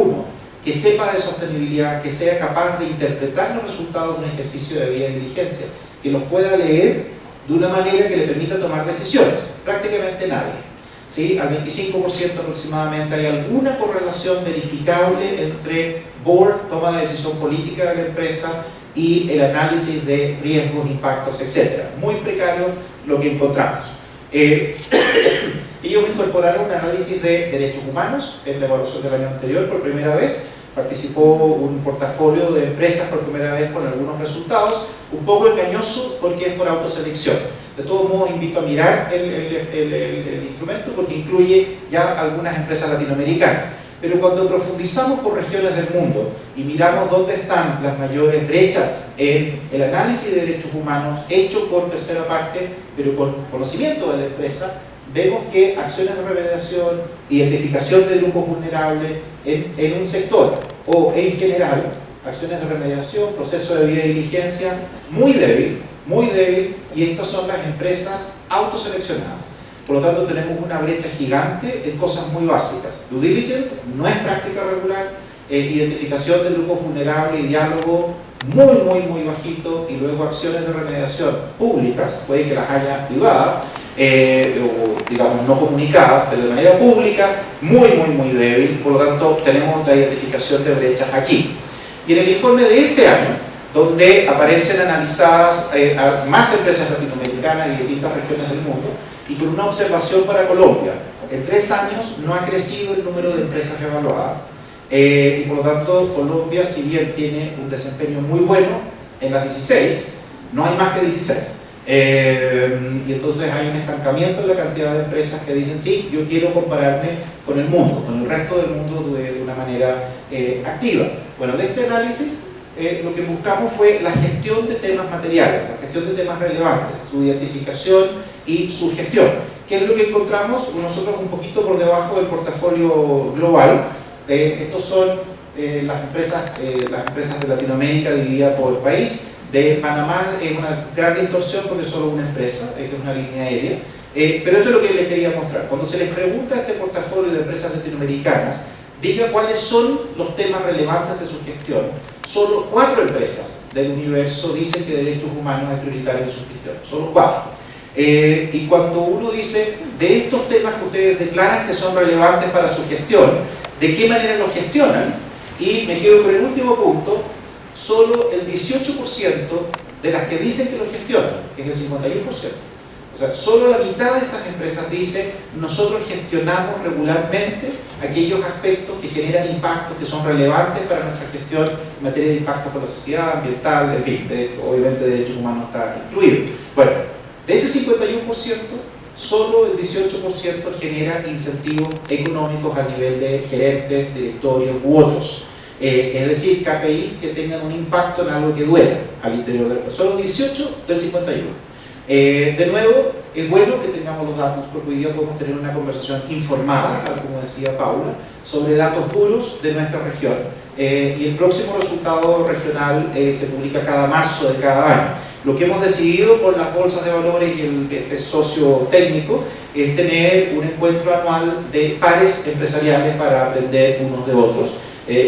que sepa de sostenibilidad, que sea capaz de interpretar los resultados de un ejercicio de debida diligencia, que los pueda leer de una manera que le permita tomar decisiones. Prácticamente nadie. ¿Sí? Al 25% aproximadamente hay alguna correlación verificable entre board, toma de decisión política de la empresa, y el análisis de riesgos, impactos, etc. Muy precario lo que encontramos. Ellos incorporaron un análisis de derechos humanos en la evaluación del año anterior por primera vez. Participó un portafolio de empresas por primera vez con algunos resultados, un poco engañoso porque es por autoselección. De todos modos, invito a mirar el instrumento porque incluye ya algunas empresas latinoamericanas. Pero cuando profundizamos por regiones del mundo y miramos dónde están las mayores brechas en el análisis de derechos humanos hecho por tercera parte, pero con conocimiento de la empresa, vemos que acciones de remediación, identificación de grupos vulnerables en un sector o en general, acciones de remediación, proceso de debida diligencia, muy débil, y estas son las empresas autoseleccionadas. Por lo tanto, tenemos una brecha gigante en cosas muy básicas. Due diligence no es práctica regular, identificación de grupos vulnerables y diálogo muy bajito, y luego acciones de remediación públicas, puede que las haya privadas, o digamos no comunicadas, pero de manera pública, muy débil. Por lo tanto, tenemos la identificación de brechas aquí. Y en el informe de este año, donde aparecen analizadas más empresas latinoamericanas y distintas regiones del mundo, y con una observación para Colombia, en 3 años no ha crecido el número de empresas evaluadas, y por lo tanto Colombia, si bien tiene un desempeño muy bueno en las 16, no hay más que 16. Y entonces hay un estancamiento en la cantidad de empresas que dicen, sí, yo quiero compararme con el mundo, con el resto del mundo de una manera activa. Bueno, de este análisis lo que buscamos fue la gestión de temas materiales, la gestión de temas relevantes, su identificación y su gestión. ¿qué es lo que encontramos? Nosotros un poquito por debajo del portafolio global. Estos son las empresas de Latinoamérica divididas por país. De Panamá es una gran distorsión porque es solo una empresa, es una línea aérea. Pero esto es lo que les quería mostrar. Cuando se les pregunta a este portafolio de empresas latinoamericanas, diga cuáles son los temas relevantes de su gestión. Solo 4 empresas del universo dicen que derechos humanos es prioritario en su gestión. Solo 4. Y cuando uno dice, de estos temas que ustedes declaran que son relevantes para su gestión, ¿de qué manera los gestionan? Y me quedo con el último punto, solo el 18% de las que dicen que lo gestionan, que es el 51%. O sea, solo la mitad de estas empresas dicen, nosotros gestionamos regularmente aquellos aspectos que generan impactos, que son relevantes para nuestra gestión en materia de impacto con la sociedad, ambiental, en fin, obviamente derechos humanos está incluido. Bueno, de ese 51%, solo el 18% genera incentivos económicos a nivel de gerentes, directorios u otros. Es decir, KPIs que tengan un impacto en algo que duela al interior del país. Solo 18 del 51. De nuevo, es bueno que tengamos los datos porque hoy día podemos tener una conversación informada, como decía Paula, sobre datos duros de nuestra región. Y el próximo resultado regional se publica cada marzo de cada año. Lo que hemos decidido con las bolsas de valores y este socio técnico es tener un encuentro anual de pares empresariales para aprender unos de otros.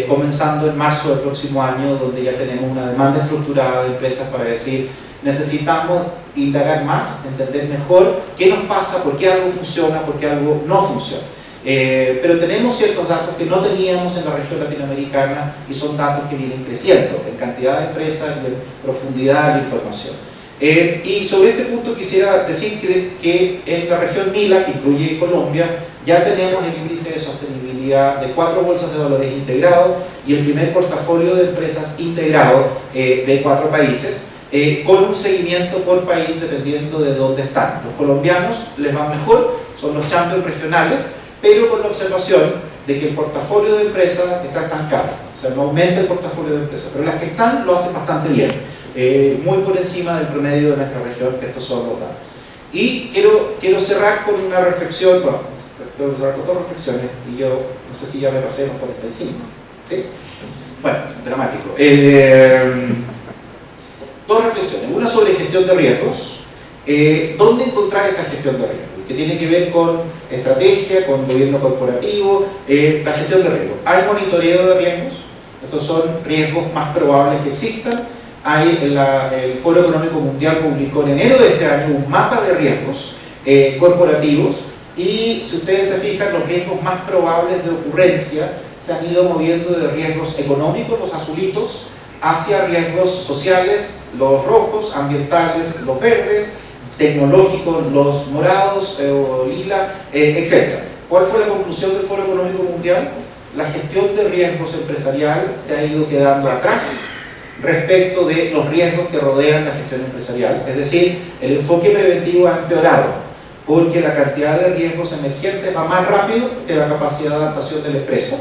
Comenzando en marzo del próximo año, donde ya tenemos una demanda estructurada de empresas para decir necesitamos indagar más, entender mejor qué nos pasa, por qué algo funciona, por qué algo no funciona. Pero tenemos ciertos datos que no teníamos en la región latinoamericana y son datos que vienen creciendo en cantidad de empresas y en profundidad de la información. Y sobre este punto quisiera decir que en la región MILA, que incluye Colombia, ya tenemos el índice de sostenibilidad de 4 bolsas de valores integrados y el primer portafolio de empresas integrado de 4 países, con un seguimiento por país dependiendo de dónde están. Los colombianos les va mejor, son los champions regionales, pero con la observación de que el portafolio de empresas está estancado, o sea, no aumenta el portafolio de empresas, pero las que están lo hacen bastante bien, muy por encima del promedio de nuestra región, que estos son los datos. Y quiero cerrar con una reflexión, bueno, tengo que cerrar con 2 reflexiones, y yo no sé si ya me pasé los 45, ¿sí? Bueno, dramático. 2 reflexiones, una sobre gestión de riesgos, ¿dónde encontrar esta gestión de riesgos? Que tiene que ver con estrategia, con gobierno corporativo, la gestión de riesgos. Hay monitoreo de riesgos, estos son riesgos más probables que existan. El Foro Económico Mundial publicó en enero de este año un mapa de riesgos corporativos y si ustedes se fijan, los riesgos más probables de ocurrencia se han ido moviendo de riesgos económicos, los azulitos, hacia riesgos sociales, los rojos, ambientales, los verdes, tecnológicos, los morados o lila, etc. ¿Cuál fue la conclusión del Foro Económico Mundial? La gestión de riesgos empresarial se ha ido quedando atrás respecto de los riesgos que rodean la gestión empresarial. Es decir, el enfoque preventivo ha empeorado porque la cantidad de riesgos emergentes va más rápido que la capacidad de adaptación de la empresa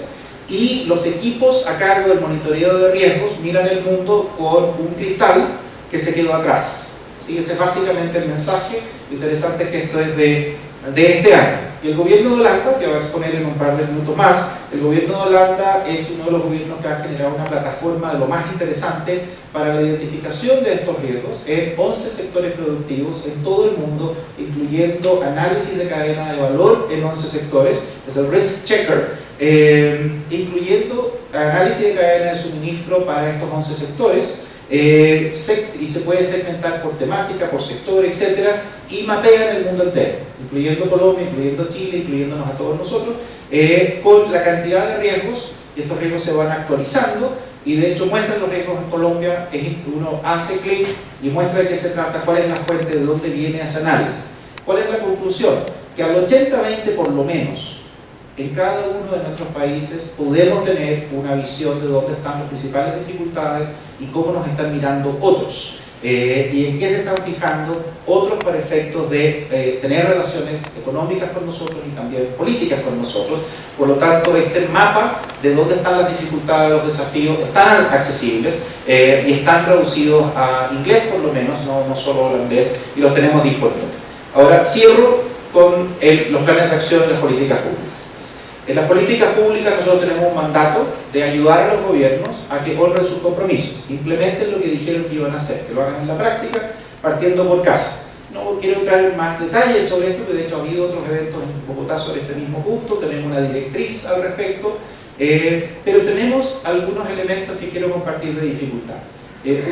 y los equipos a cargo del monitoreo de riesgos miran el mundo con un cristal que se quedó atrás. ¿Sí? Ese es básicamente el mensaje. Lo interesante es que esto es de este año. Y el gobierno de Holanda, que va a exponer en un par de minutos más, el gobierno de Holanda es uno de los gobiernos que ha generado una plataforma de lo más interesante para la identificación de estos riesgos en 11 sectores productivos en todo el mundo, incluyendo análisis de cadena de valor en 11 sectores, es el Risk Checker, incluyendo análisis de cadena de suministro para estos 11 sectores, y se puede segmentar por temática, por sector, etcétera, y mapean el mundo entero, incluyendo Colombia, incluyendo Chile, incluyéndonos a todos nosotros, con la cantidad de riesgos, y estos riesgos se van actualizando, y de hecho muestran los riesgos en Colombia, uno hace clic y muestra de qué se trata, cuál es la fuente, de dónde viene ese análisis. ¿Cuál es la conclusión? Que al 80-20 por lo menos, en cada uno de nuestros países podemos tener una visión de dónde están las principales dificultades y cómo nos están mirando otros y en qué se están fijando otros para efectos de tener relaciones económicas con nosotros y también políticas con nosotros. Por lo tanto, este mapa de dónde están las dificultades, los desafíos, están accesibles y están traducidos a inglés por lo menos, no solo holandés, y los tenemos disponibles. Ahora cierro con los planes de acción de las políticas públicas. En las políticas públicas nosotros tenemos un mandato de ayudar a los gobiernos a que honren sus compromisos, implementen lo que dijeron que iban a hacer, que lo hagan en la práctica, partiendo por casa. No quiero entrar en más detalles sobre esto, porque de hecho ha habido otros eventos en Bogotá sobre este mismo punto, tenemos una directriz al respecto, pero tenemos algunos elementos que quiero compartir de dificultad.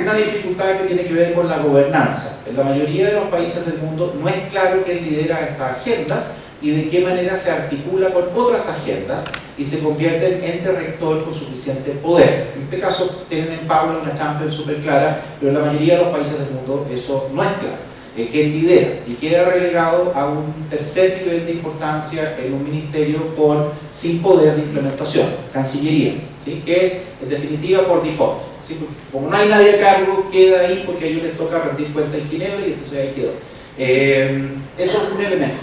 Una dificultad que tiene que ver con la gobernanza. En la mayoría de los países del mundo no es claro quién lidera esta agenda y de qué manera se articula con otras agendas y se convierte en ente rector con suficiente poder. En este caso tienen en Pablo una champion súper clara, pero en la mayoría de los países del mundo eso no es claro. Quién lidera y queda relegado a un tercer nivel de importancia en un ministerio sin poder de implementación, cancillerías, ¿sí? Que es en definitiva por default, ¿sí? Como no hay nadie a cargo, queda ahí porque a ellos les toca rendir cuenta en Ginebra y entonces ahí quedó. Eso es un elemento.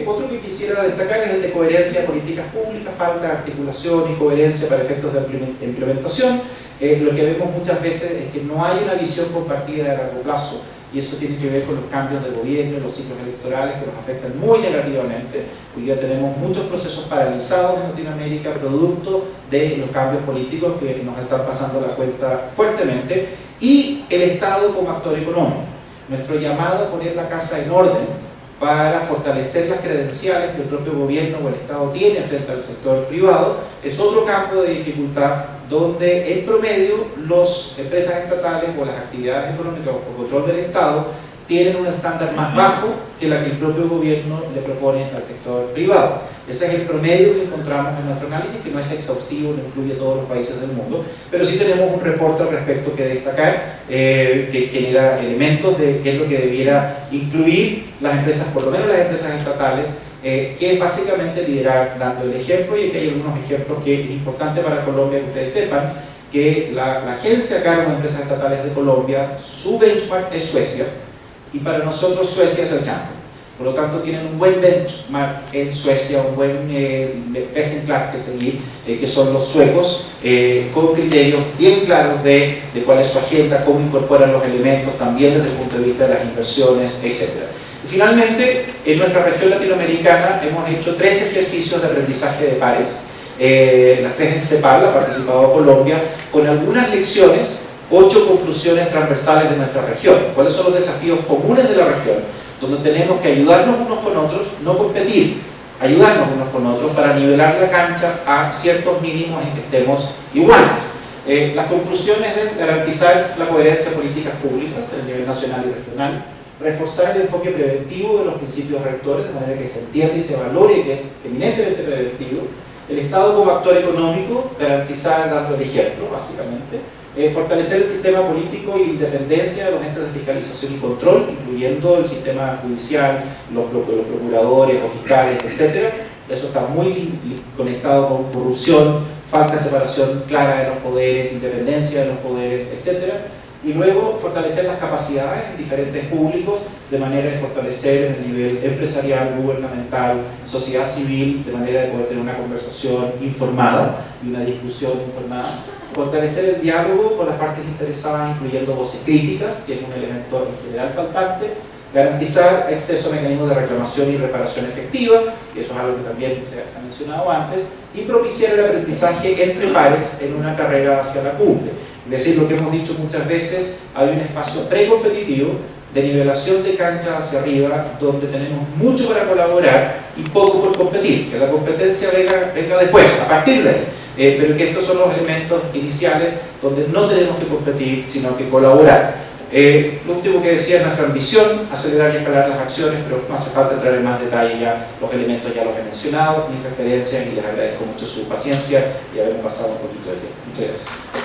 Otro que quisiera destacar es el de coherencia de políticas públicas, falta de articulación y coherencia para efectos de implementación. Lo que vemos muchas veces es que no hay una visión compartida de largo plazo, y eso tiene que ver con los cambios del gobierno y los ciclos electorales que nos afectan muy negativamente. Hoy día tenemos muchos procesos paralizados en Latinoamérica producto de los cambios políticos que nos están pasando la cuenta fuertemente, y el Estado como actor económico. Nuestro llamado a poner la casa en orden para fortalecer las credenciales que el propio gobierno o el Estado tiene frente al sector privado es otro campo de dificultad donde en promedio las empresas estatales o las actividades económicas o control del Estado tienen un estándar más bajo que la que el propio gobierno le propone al sector privado. Ese es el promedio que encontramos en nuestro análisis, que no es exhaustivo, no incluye todos los países del mundo, pero sí tenemos un reporte al respecto que destacar, que genera elementos de qué es lo que debiera incluir las empresas, por lo menos las empresas estatales, que es básicamente liderar dando el ejemplo, y aquí hay algunos ejemplos que es importante para Colombia que ustedes sepan, que la agencia a cargo de empresas estatales de Colombia, su benchmark es Suecia, y para nosotros Suecia es el champion. Por lo tanto, tienen un buen benchmark en Suecia, un buen best in class que seguir, que son los suecos, con criterios bien claros de cuál es su agenda, cómo incorporan los elementos, también desde el punto de vista de las inversiones, etc. Y finalmente, en nuestra región latinoamericana hemos hecho 3 ejercicios de aprendizaje de pares, las 3 en CEPAL, ha participado Colombia, con algunas lecciones, 8 conclusiones transversales de nuestra región. ¿Cuáles son los desafíos comunes de la región? Donde tenemos que ayudarnos unos con otros, no competir, ayudarnos unos con otros para nivelar la cancha a ciertos mínimos en que estemos iguales. Las conclusiones es garantizar la coherencia de políticas públicas a nivel nacional y regional, reforzar el enfoque preventivo de los principios rectores, de manera que se entienda y se valore que es eminentemente preventivo, el Estado como actor económico, garantizar dando el ejemplo, básicamente, fortalecer el sistema político y la independencia de los entes de fiscalización y control, incluyendo el sistema judicial, los procuradores o fiscales, etc. Eso está muy conectado con corrupción, falta de separación clara de los poderes, independencia de los poderes, etc. Y luego fortalecer las capacidades en diferentes públicos de manera de fortalecer el nivel empresarial, gubernamental, sociedad civil, de manera de poder tener una conversación informada y una discusión informada. Fortalecer el diálogo con las partes interesadas, incluyendo voces críticas, que es un elemento en general faltante. Garantizar acceso a mecanismos de reclamación y reparación efectiva, y eso es algo que también se ha mencionado antes. Y propiciar el aprendizaje entre pares en una carrera hacia la cumbre. Es decir, lo que hemos dicho muchas veces, hay un espacio precompetitivo de nivelación de cancha hacia arriba, donde tenemos mucho para colaborar y poco por competir, que la competencia venga después, a partir de ahí. Pero que estos son los elementos iniciales donde no tenemos que competir, sino que colaborar. Lo último que decía es nuestra ambición, acelerar y escalar las acciones, pero no hace falta entrar en más detalle, ya los elementos ya los he mencionado, mis referencias, y les agradezco mucho su paciencia y haberme pasado un poquito de tiempo. Muchas gracias.